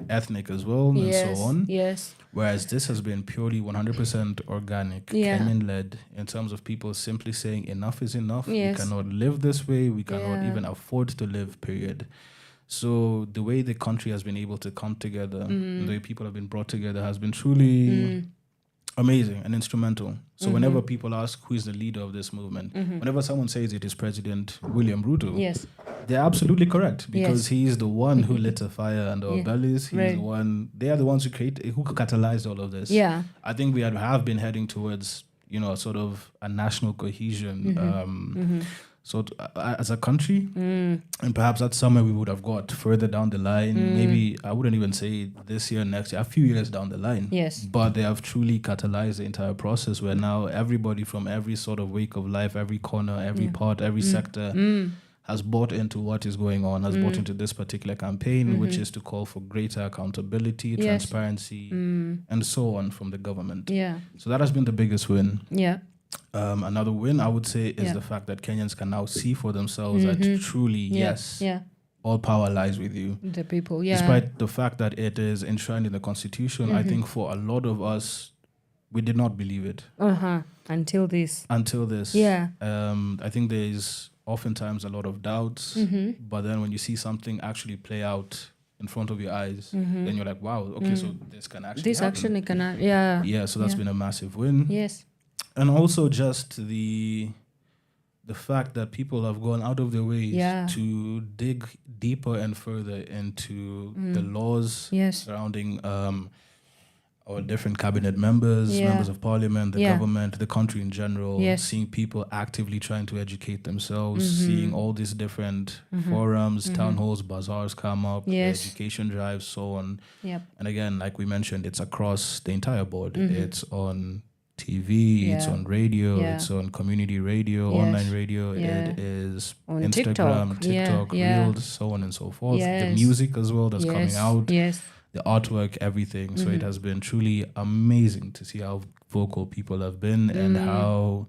ethnic as well, and so on. Yes. Whereas this has been purely 100% organic, Kenyan-led, in terms of people simply saying enough is enough. We cannot live this way. We cannot even afford to live, period. So the way the country has been able to come together, the way people have been brought together has been truly amazing and instrumental. So whenever people ask who is the leader of this movement, whenever someone says it is President William Ruto, they're absolutely correct, because he's the one who lit a fire under our bellies. He's the one. They are the ones who catalyzed all of this. I think we have been heading towards sort of a national cohesion. So as a country, and perhaps that's somewhere we would have got further down the line. Maybe I wouldn't even say this year, next year, a few years down the line. Yes. But they have truly catalyzed the entire process, where now everybody from every sort of wake of life, every corner, every part, every sector has bought into what is going on, has bought into this particular campaign, which is to call for greater accountability, transparency, and so on from the government. So that has been the biggest win. Another win, I would say, is the fact that Kenyans can now see for themselves that truly, all power lies with you. The people, Despite the fact that it is enshrined in the Constitution, I think for a lot of us, we did not believe it. Until this. I think there is oftentimes a lot of doubts, but then when you see something actually play out in front of your eyes, then you're like, wow, okay, so this can actually happen. So that's been a massive win. Yes. And also just the fact that people have gone out of their ways to dig deeper and further into the laws surrounding our different cabinet members, members of parliament, the government, the country in general, seeing people actively trying to educate themselves, seeing all these different forums, town halls, bazaars come up, education drives, so on. And again, like we mentioned, it's across the entire board. It's on TV, it's on radio, Yeah. it's on community radio, Yes. online radio, Yeah. it is On Instagram, TikTok, Yeah. Reels, so on and so forth. Yes. The music as well that's coming Yes. out, Yes. the artwork, everything. So it has been truly amazing to see how vocal people have been and how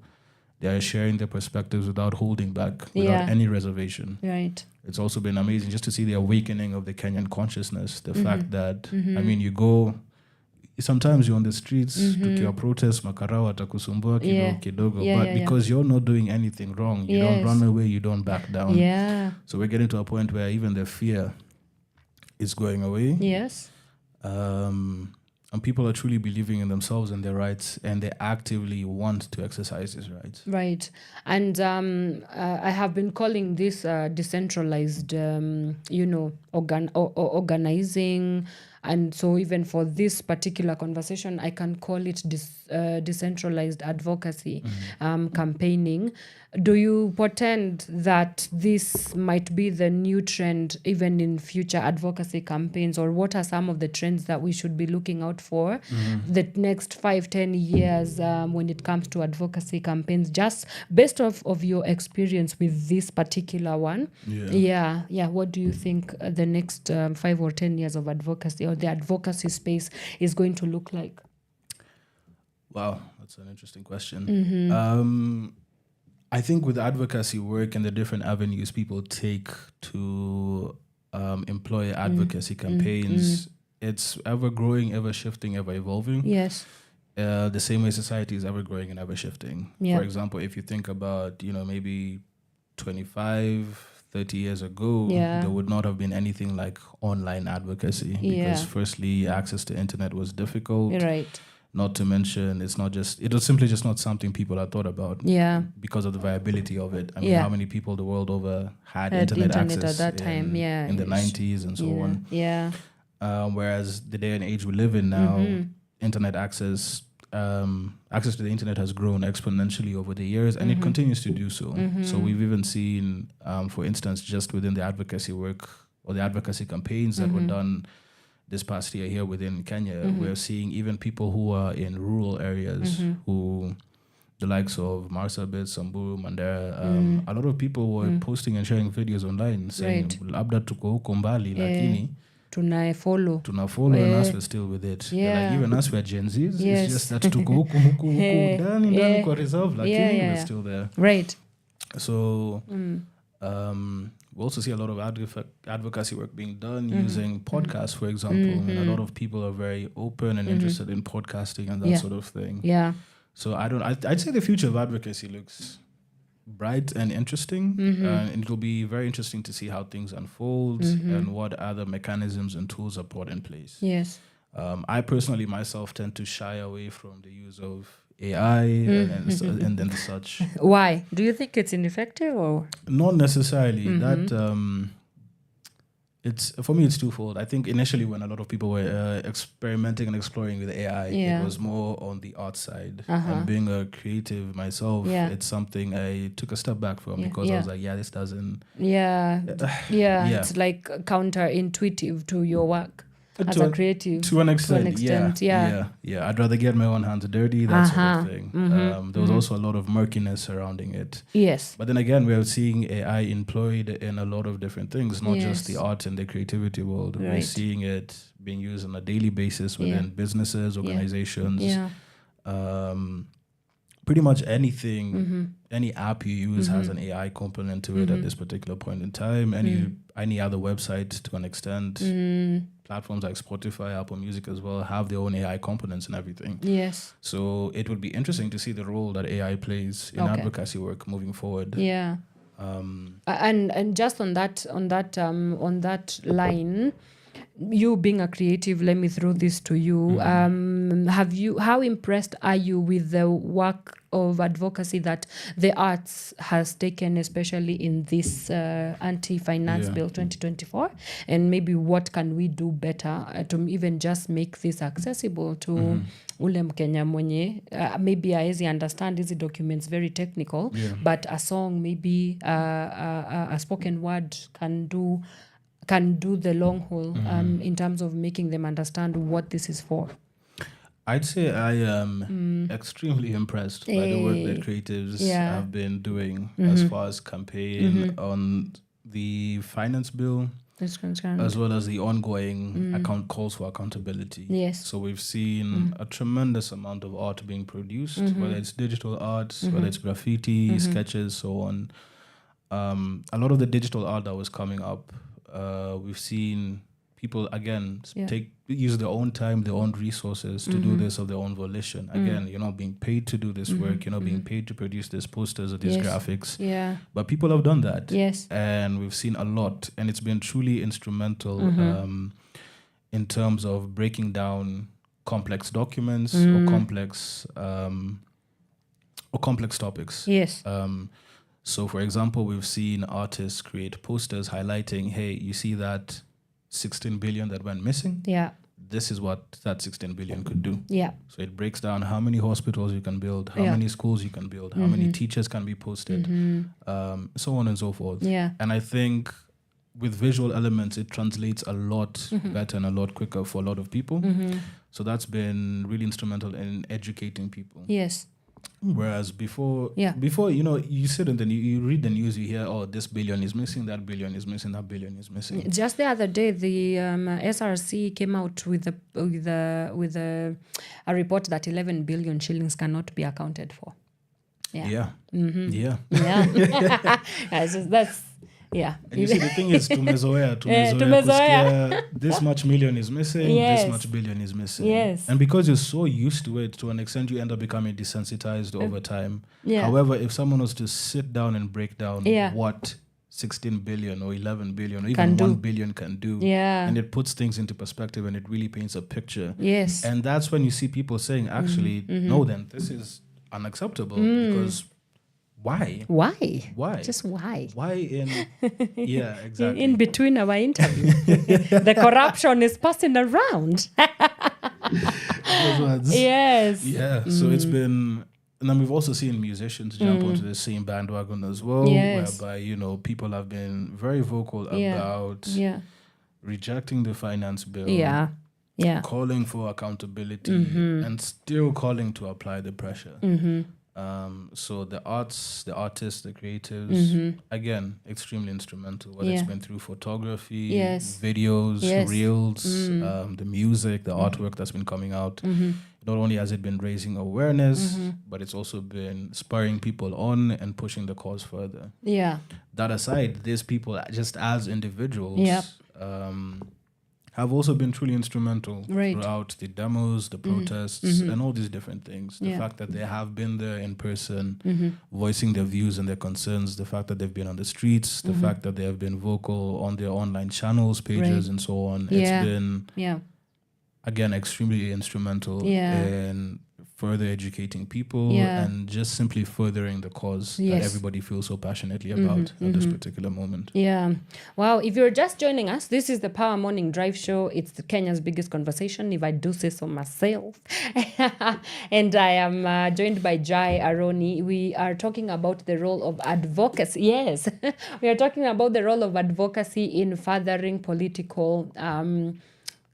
they are sharing their perspectives without holding back, without any reservation. Right. It's also been amazing just to see the awakening of the Kenyan consciousness. The fact that, I mean, you go, sometimes you're on the streets, tukiwa protest, makarao atakusumbua kidogo, but because you're not doing anything wrong, you don't run away, you don't back down. Yeah. So we're getting to a point where even the fear is going away. Yes. And people are truly believing in themselves and their rights, and they actively want to exercise these rights. Right. And I have been calling this decentralized, organizing. And so even for this particular conversation, I can call it decentralized advocacy, campaigning. Do you portend that this might be the new trend even in future advocacy campaigns, or what are some of the trends that we should be looking out for the next 5-10 years when it comes to advocacy campaigns, just based off of your experience with this particular one? Yeah. What do you think the next 5 or 10 years of advocacy or the advocacy space is going to look like? Wow, that's an interesting question. I think with advocacy work and the different avenues people take to employ advocacy campaigns, it's ever growing, ever shifting, ever evolving. Yes. The same way society is ever growing and ever shifting. Yeah. For example, if you think about, maybe 25-30 years ago, there would not have been anything like online advocacy because firstly, access to internet was difficult. Right. Not to mention, it was simply just not something people had thought about because of the viability of it. I mean, how many people the world over had internet access at that time? In the 90s and so on. Yeah. Whereas the day and age we live in now, internet access to the internet has grown exponentially over the years, and it continues to do so. So we've even seen, for instance, just within the advocacy work or the advocacy campaigns that were done this past year here within Kenya, we're seeing even people who are in rural areas, who the likes of Marsabit, Samburu, Mandera, a lot of people were posting and sharing videos online saying, labda tuko huko mbali, lakini tunafollow and us we're still with it. Like, even us we're Gen Zs, it's just that tuko huku ndani kwa reserve, lakini we're still there. Right. So we also see a lot of advocacy work being done using podcasts, for example, and a lot of people are very open and interested in podcasting and that sort of thing. Yeah. So I'd say the future of advocacy looks bright and interesting, and it'll be very interesting to see how things unfold and what other mechanisms and tools are brought in place. Yes. I personally myself tend to shy away from the use of AI and then such. Why? Do you think it's ineffective or? Not necessarily. That it's for me. It's twofold. I think initially when a lot of people were experimenting and exploring with AI, it was more on the art side. And being a creative myself, it's something I took a step back from because I was like, this doesn't. It's like counterintuitive to your work. As a creative, to an extent, yeah. I'd rather get my own hands dirty, that sort of thing. There was also a lot of murkiness surrounding it. Yes. But then again, we're seeing AI employed in a lot of different things, not just the art and the creativity world. We're seeing it being used on a daily basis within businesses, organizations. Pretty much anything, any app you use has an AI component to it at this particular point in time. Any other website to an extent. Platforms like Spotify, Apple Music as well have their own AI components and everything. Yes. So it would be interesting to see the role that AI plays in advocacy work moving forward. Yeah. And just on that line, you being a creative, let me throw this to you. How impressed are you with the work of advocacy that the arts has taken, especially in this anti-finance bill 2024? And maybe what can we do better to even just make this accessible to ule Mkenya mwenye maybe haezi understand hizi documents, very technical, but a song, maybe a spoken word can do the long haul in terms of making them understand what this is for? I'd say I am extremely impressed by the work that creatives have been doing as far as campaign on the finance bill, as well as the ongoing calls for accountability. Yes. So we've seen a tremendous amount of art being produced, whether it's digital art, whether it's graffiti, sketches, so on. A lot of the digital art that was coming up, we've seen people again use their own time, their own resources to do this of their own volition. Again, you're not being paid to do this work, you're not being paid to produce these posters or these graphics. Yeah. But people have done that. Yes. And we've seen a lot, and it's been truly instrumental in terms of breaking down complex documents or complex topics. Yes. So for example, we've seen artists create posters highlighting, hey, you see that 16 billion that went missing? Yeah. This is what that 16 billion could do. Yeah. So it breaks down how many hospitals you can build, how many schools you can build, how many teachers can be posted, so on and so forth. Yeah. And I think with visual elements, it translates a lot better and a lot quicker for a lot of people. So that's been really instrumental in educating people. Yes. Whereas before, you sit and then you read the news, you hear, oh, this billion is missing, that billion is missing, that billion is missing. Just the other day, the SRC came out with a report that 11 billion shillings cannot be accounted for. Yeah. Yeah. That's. Yeah. And you see, the thing is, tumezoea, this much million is missing, this much billion is missing. Yes. And because you're so used to it, to an extent, you end up becoming desensitized over time. Yeah. However, if someone was to sit down and break down what 16 billion or 11 billion or even 1 billion can do, and it puts things into perspective and it really paints a picture. Yes. And that's when you see people saying, actually, no, then this is unacceptable because why? Just why? Why exactly. In between our interview, the corruption is passing around. Yes. Yeah. So it's been, and then we've also seen musicians jump onto the same bandwagon as well, whereby people have been very vocal about rejecting the finance bill. Calling for accountability and still calling to apply the pressure. So the artists, the creatives, again, extremely instrumental, whether it's been through photography, videos, reels, the music, the artwork that's been coming out. Not only has it been raising awareness, but it's also been spurring people on and pushing the cause further. Yeah. That aside, these people, just as individuals, have also been truly instrumental throughout the demos, the protests, and all these different things. The fact that they have been there in person, voicing their views and their concerns, the fact that they've been on the streets, the fact that they have been vocal on their online channels, pages, and so on. It's been, again, extremely instrumental in further educating people and just simply furthering the cause that everybody feels so passionately about at this particular moment. Yeah. Wow. If you're just joining us, this is the Power Morning Drive Show. It's Kenya's biggest conversation, if I do say so myself. And I am joined by Djae, Aroni. We are talking about the role of advocacy. Yes. We are talking about the role of advocacy in furthering political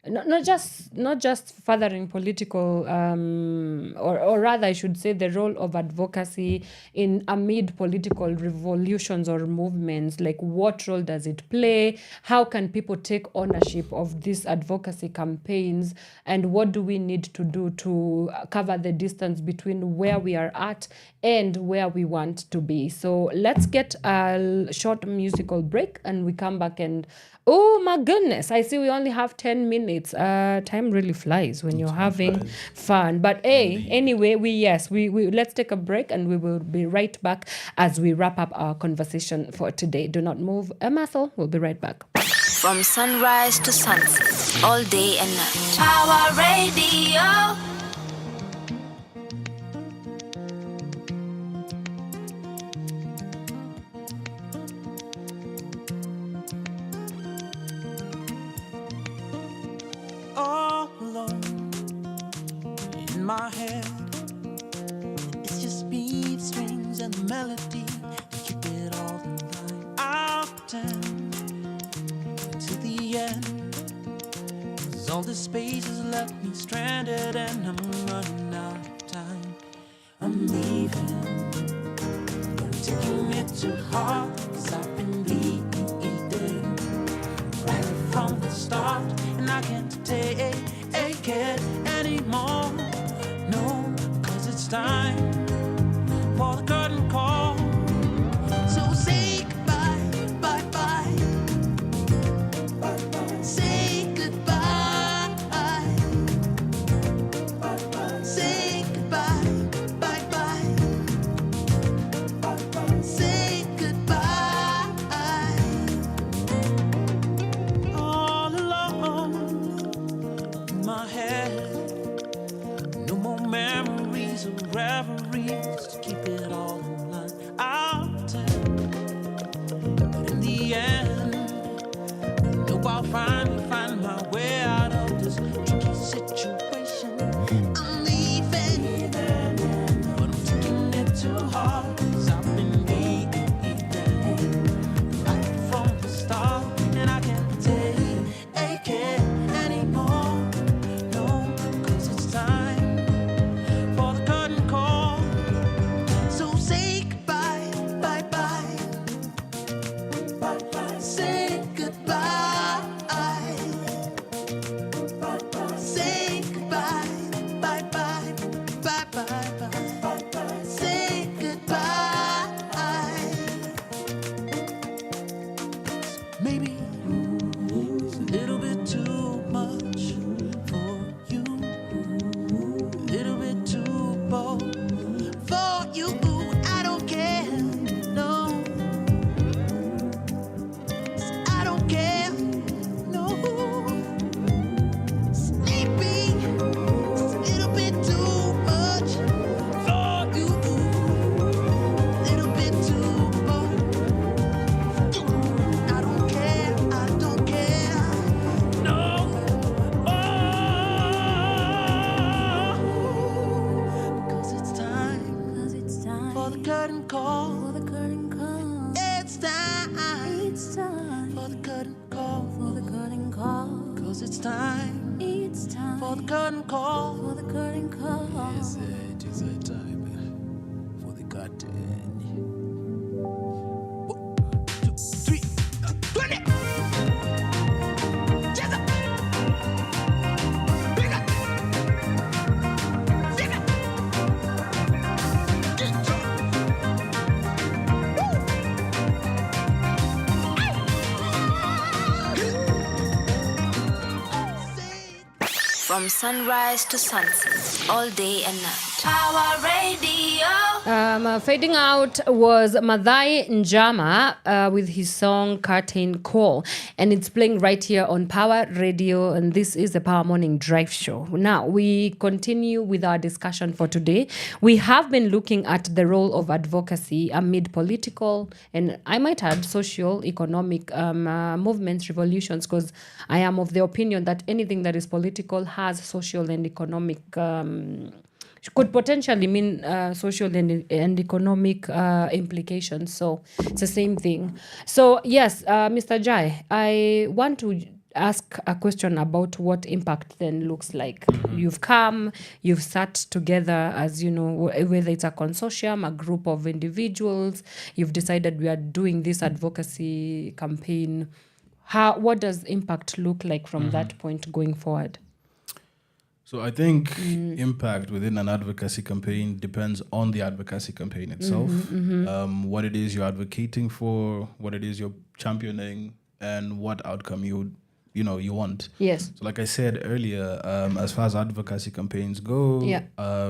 not just furthering political, or rather I should say the role of advocacy in amid political revolutions or movements. Like, what role does it play? How can people take ownership of these advocacy campaigns? And what do we need to do to cover the distance between where we are at and where we want to be? So let's get a short musical break and we come back and oh my goodness, I see we only have 10 minutes. Time really flies when you're having fun. But anyway, we let's take a break and we will be right back as we wrap up our conversation for today. Do not move a muscle. We'll be right back. From sunrise to sunset, all day and night. Power Radio. My head, it's just beat strings and the melody to keep it all in line. Out and to the end, 'Cause all this space has left me stranded and I'm running out of time. I'm leaving, but I'm taking it to heart, 'cause I've been bleeding right from the start, and I can't take it anymore. No, 'cause it's time for the curtain call. So say goodbye, bye bye. Say goodbye. Say goodbye, bye bye. Say goodbye. All alone in my head, no more memories or reveries to keep it all in line. I'll tell, but in the end, I know I'll finally find my way out of this tricky situation. I'm leaving, but I'm taking it too hard, 'cause I've been bleeding right from the start, and I can't take it anymore. No, 'cause it's time for the curtain call. So say goodbye, bye bye. Say goodbye. Say goodbye, bye bye, bye bye, bye. Say goodbye. Maybe it's a little bit too much for you, a little bit too bold for you. I don't care, no. I don't care, no. Sleepy, it's a little bit too much for you, a little bit too bold. I don't care, no. Because it's time for the curtain call. It's time for the curtain call. Because it's time for the curtain call. Yes, it is a time for the curtain. 1, 2, 3, 20. Cheza. Piga. Piga. Kicho. From sunrise to sunset, all day and night. Power Radio. Fading out was Madhai Njama with his song Curtain Call, and it's playing right here on Power Radio, and this is the Power Morning Drive Show. Now, we continue with our discussion for today. We have been looking at the role of advocacy amid political and, I might add, social, economic movements, revolutions, because I am of the opinion that anything that is political has social and economic could potentially mean social and economic implications. So it's the same thing. So yes, Mr. Djae, I want to ask a question about what impact then looks like. You've come, you've sat together as, you know, whether it's a consortium, a group of individuals, you've decided we are doing this advocacy campaign. What does impact look like from that point going forward? So I think impact within an advocacy campaign depends on the advocacy campaign itself, what it is you're advocating for, what it is you're championing, and what outcome you want. Yes. So like I said earlier, as far as advocacy campaigns go,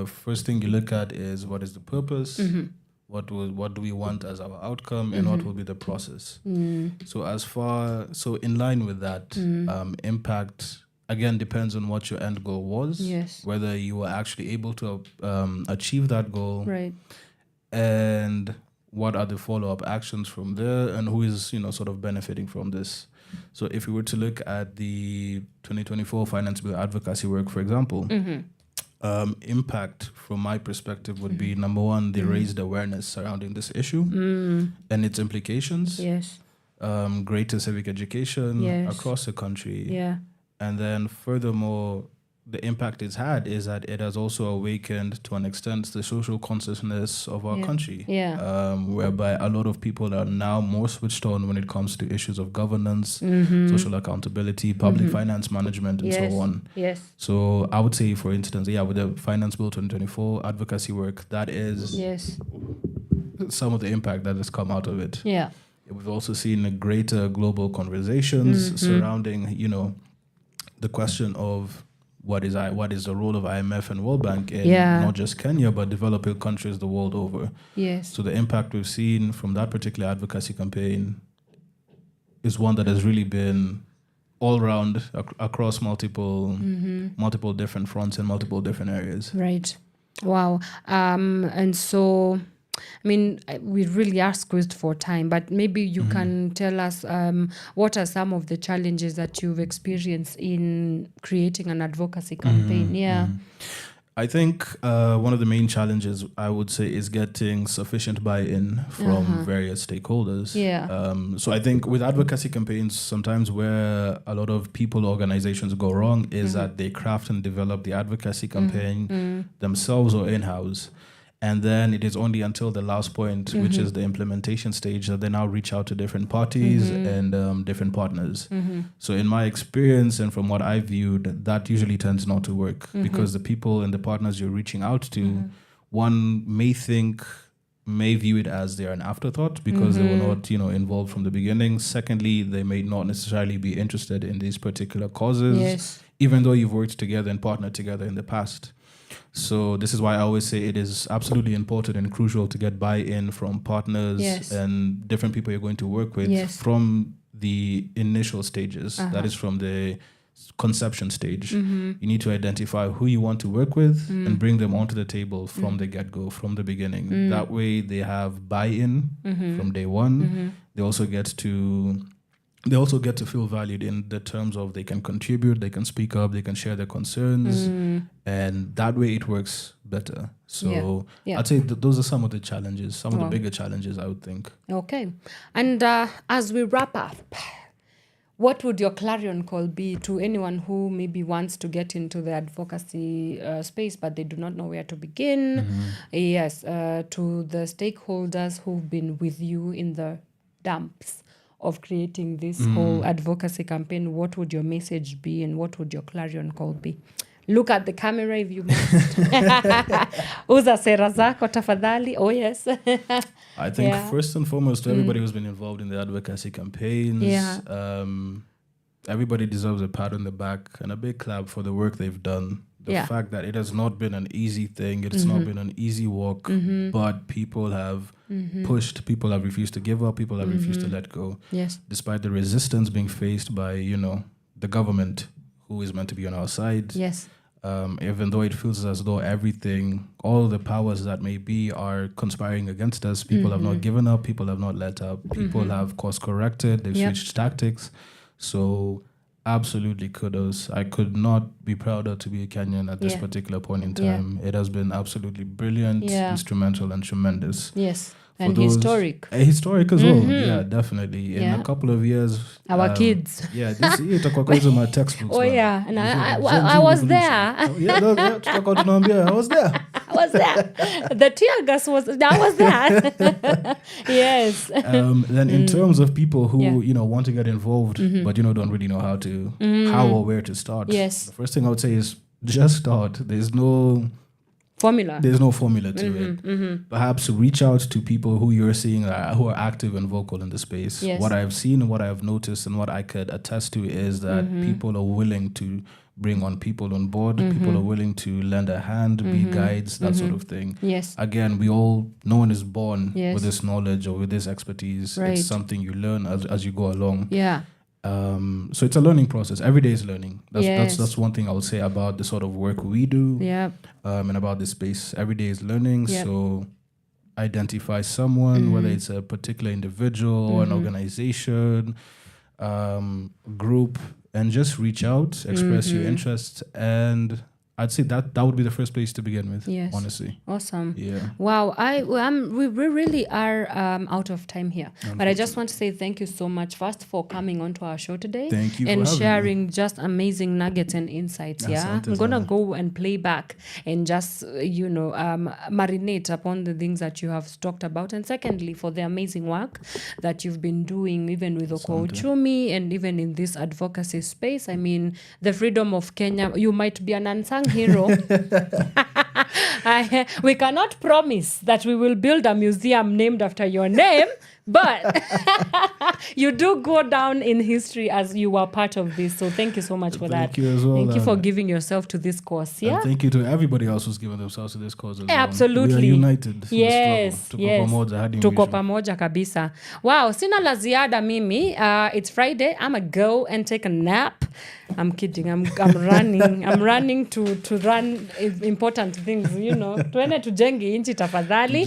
first thing you look at is what is the purpose, what do we want as our outcome, and what will be the process. So in line with that, impact again depends on what your end goal was. Yes. Whether you were actually able to achieve that goal. Right. And what are the follow-up actions from there, and who is, sort of benefiting from this. So if we were to look at the 2024 Finance Bill advocacy work, for example, impact from my perspective would be, number one, they raised awareness surrounding this issue and its implications. Yes. Greater civic education across the country. Yeah. And then furthermore, the impact it's had is that it has also awakened, to an extent, the social consciousness of our country. Whereby a lot of people are now more switched on when it comes to issues of governance, social accountability, public finance management, and so on. Yes. So I would say, for instance, with the Finance Bill 2024 advocacy work, that is some of the impact that has come out of it. Yeah. We've also seen a greater global conversations surrounding, the question of what is the role of IMF and World Bank in not just Kenya, but developing countries the world over. Yes. So the impact we've seen from that particular advocacy campaign is one that has really been all round across multiple different fronts and multiple different areas. Right. Wow. And so, I mean, we really are squeezed for time, but maybe you can tell us what are some of the challenges that you've experienced in creating an advocacy campaign? I think one of the main challenges, I would say, is getting sufficient buy-in from various stakeholders. So I think with advocacy campaigns, sometimes where a lot of people or organizations go wrong is that they craft and develop the advocacy campaign themselves or in-house. And then it is only until the last point, which is the implementation stage, that they now reach out to different parties and different partners. So in my experience and from what I viewed, that usually tends not to work because the people and the partners you're reaching out to, one may view it as they're an afterthought because they were not, involved from the beginning. Secondly, they may not necessarily be interested in these particular causes, even though you've worked together and partnered together in the past. So this is why I always say it is absolutely important and crucial to get buy-in from partners and different people you're going to work with from the initial stages. That is from the conception stage. You need to identify who you want to work with and bring them onto the table from the get-go, from the beginning. That way they have buy-in from day one. They also get to feel valued in the terms of they can contribute, they can speak up, they can share their concerns, and that way it works better. So I'd say those are some of the challenges, some of the bigger challenges, I would think. Okay. And as we wrap up, what would your clarion call be to anyone who maybe wants to get into the advocacy space, but they do not know where to begin? Yes, to the stakeholders who've been with you in the dumps of creating this whole advocacy campaign, what would your message be and what would your clarion call be? Look at the camera if you must. Uza sera zako tafadhali. Oh, yes. I think first and foremost, to everybody who's been involved in the advocacy campaigns, everybody deserves a pat on the back and a big clap for the work they've done. The fact that it has not been an easy thing, it's not been an easy walk, but people have pushed, people have refused to give up, people have refused to let go. Yes. Despite the resistance being faced by, the government who is meant to be on our side. Yes. Even though it feels as though all the powers that may be are conspiring against us, people have not given up, people have not let up, people have course corrected, they've switched tactics. So absolutely kudos. I could not be prouder to be a Kenyan at this particular point in time. It has been absolutely brilliant, instrumental, and tremendous. Yes. And historic. Historic as well. Yeah, definitely. In a couple of years. Our kids. Yeah, this year itakuwa my textbooks. Oh, yeah. And I was there. I was there. I was there. The tear gas I was there. Yes. Then in terms of people who, want to get involved, but, don't really know how or where to start. Yes. The first thing I would say is just start. There's no formula to it. Perhaps reach out to people who you're seeing who are active and vocal in the space. Yes. What I've seen and what I've noticed and what I could attest to is that people are willing to bring on people on board. People are willing to lend a hand, be guides, that sort of thing. Yes. Again, no one is born with this knowledge or with this expertise. Right. It's something you learn as you go along. Yeah. So it's a learning process. Every day is learning. That's one thing I would say about the sort of work we do. Yeah. And about this space. Every day is learning. Yeah. So identify someone, whether it's a particular individual or an organization, group, and just reach out, express your interests, and I'd say that would be the first place to begin with. Yes. Honestly. Awesome. Yeah. Wow. We really are out of time here. But I just want to say thank you so much first for coming onto our show today. Thank you for and having sharing me. just amazing nuggets and insights. Yeah. I'm gonna go and play back and just marinate upon the things that you have talked about. And secondly, for the amazing work that you've been doing, even with Oko Uchumi and even in this advocacy space. I mean, the freedom of Kenya. You might be an unsung hero. We cannot promise that we will build a museum named after your name, but you do go down in history as you were part of this. So thank you so much for that. Thank you as well. Thank you for giving yourself to this cause. Yeah. And thank you to everybody else who's given themselves to this cause as well. Absolutely. We are united. Yes. Tuko Yes. pamoja kabisa. Wow, sina la ziada mimi. It's Friday. I'm gonna go and take a nap. I'm kidding. I'm running. I'm running to run important things, Tuende tujenge inchi tafadhali.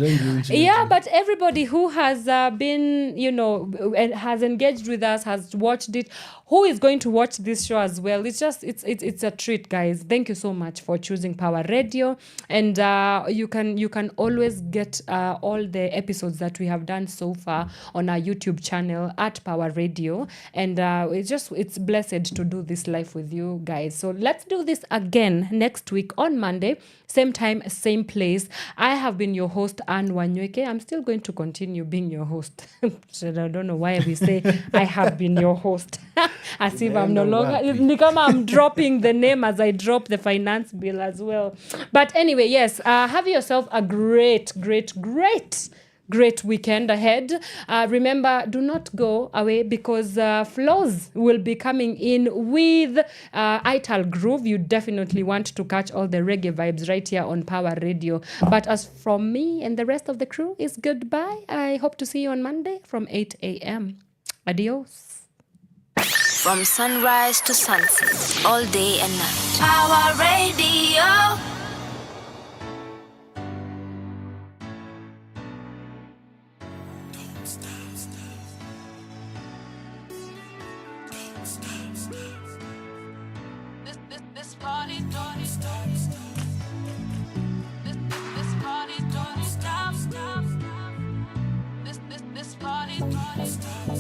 Yeah, but everybody who has been, and has engaged with us, has watched it, who is going to watch this show as well. It's a treat, guys. Thank you so much for choosing Power Radio. And you can always get all the episodes that we have done so far on our YouTube channel at Power Radio. And it's blessed to do this live with you guys. So let's do this again next week on Monday, same time, same place. I have been your host, Anne Wanyoike. I'm still going to continue being your host. So I don't know why we say I have been your host. As if I'm no longer, I'm dropping the name as I drop the finance bill as well. But anyway, yes, have yourself a great weekend ahead. Remember, do not go away because Flows will be coming in with Ital Groove. You definitely want to catch all the reggae vibes right here on Power Radio. But as from me and the rest of the crew, is goodbye. I hope to see you on Monday from 8 a.m. Adios. From sunrise to sunset, all day and night. Power Radio. This party don't stop. This party don't stop. This party don't stop.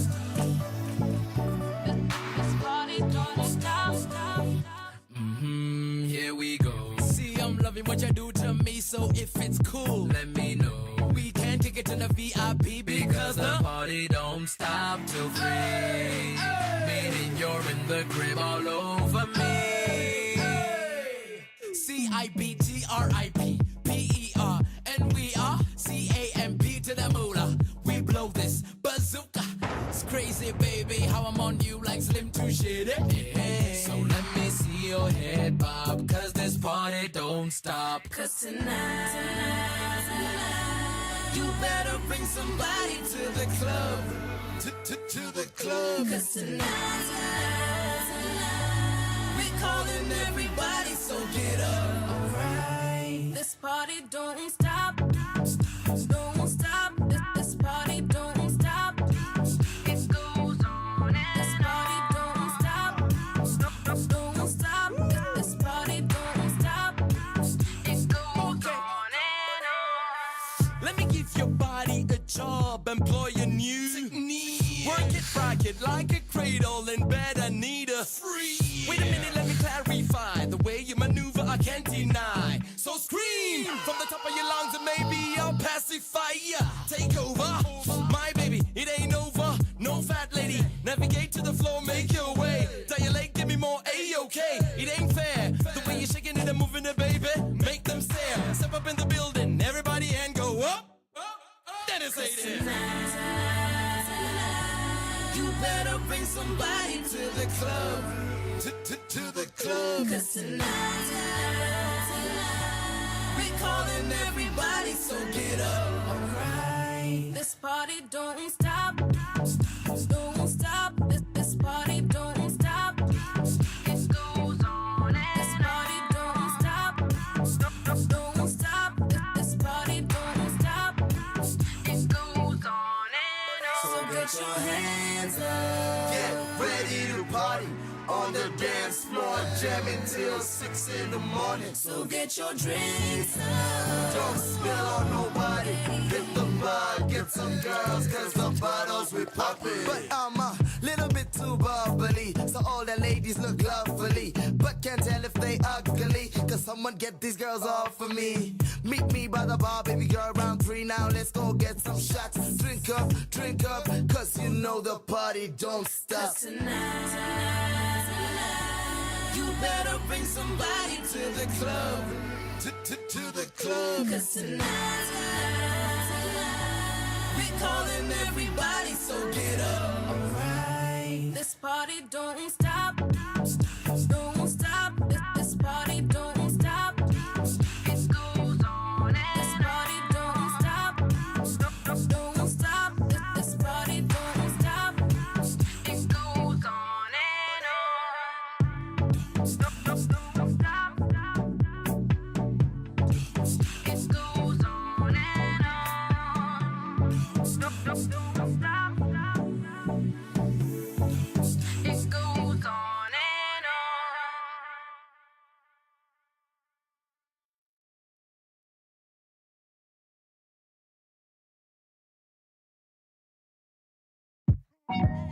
This party don't stop. Here we go. See, I'm loving what you do to me, so if it's cool, let me know. We can take it to the VIP because the party don't stop till 3. Meaning you're in the crib all over me. CIBTRIPPER, and we are CAMP to the moolah. We blow this bazooka. It's crazy, baby, how I'm on you like Slim to shitty. Yeah. So let me see your head bob, cause this party don't stop. Cause tonight, you better bring somebody to the club. To the club. Cause tonight, we're calling everybody, so get up. Alright. This party don't stop. Don't stop. This party don't stop. It goes on. This party don't stop. Don't stop. This party don't stop. It goes on and on. Let me give your body a job, employ a new technique. Work it, rock it like a cradle in bed. I need a free. Wait a minute, let me clarify. The way you maneuver, I can't deny. So scream from the top of your lungs and maybe I'll pacify ya. Take over, my baby, it ain't over. No fat lady, navigate to the floor, make your way. Dilate, give me more A-OK. It ain't fair, the way you're shaking it and moving it, baby. Make them stare, step up in the building, everybody and go up. Then it's you better bring somebody to the club. To the club. Cause tonight, we're calling everybody, so get up. Alright. This party don't stop. Don't stop. This party don't stop. It goes on. This party don't stop. Don't stop. This party don't stop. It goes on and on. So get your hands up. Get ready to party. on the dance floor, jamming till 6 in the morning. So get your drinks up. Don't spill on nobody. Hit the bar, get some girls, cause the bottles we poppin'. But I'm a little bit too bubbly, so all the ladies look lovely, but can't tell if they ugly, cause someone get these girls off of me. Meet me by the bar, baby girl, round 3 now, let's go get some shots. Drink up, cause you know the party don't stop. Tonight, you better bring somebody to the club. To the club. Cause tonight, we're calling everybody, so get up. Alright. This party don't stop. Don't stop. This party don't stop. It goes on. This party don't stop. Don't stop. This party don't stop. It goes on and on. Don't stop. It goes on and on. Don't stop. It goes on and on.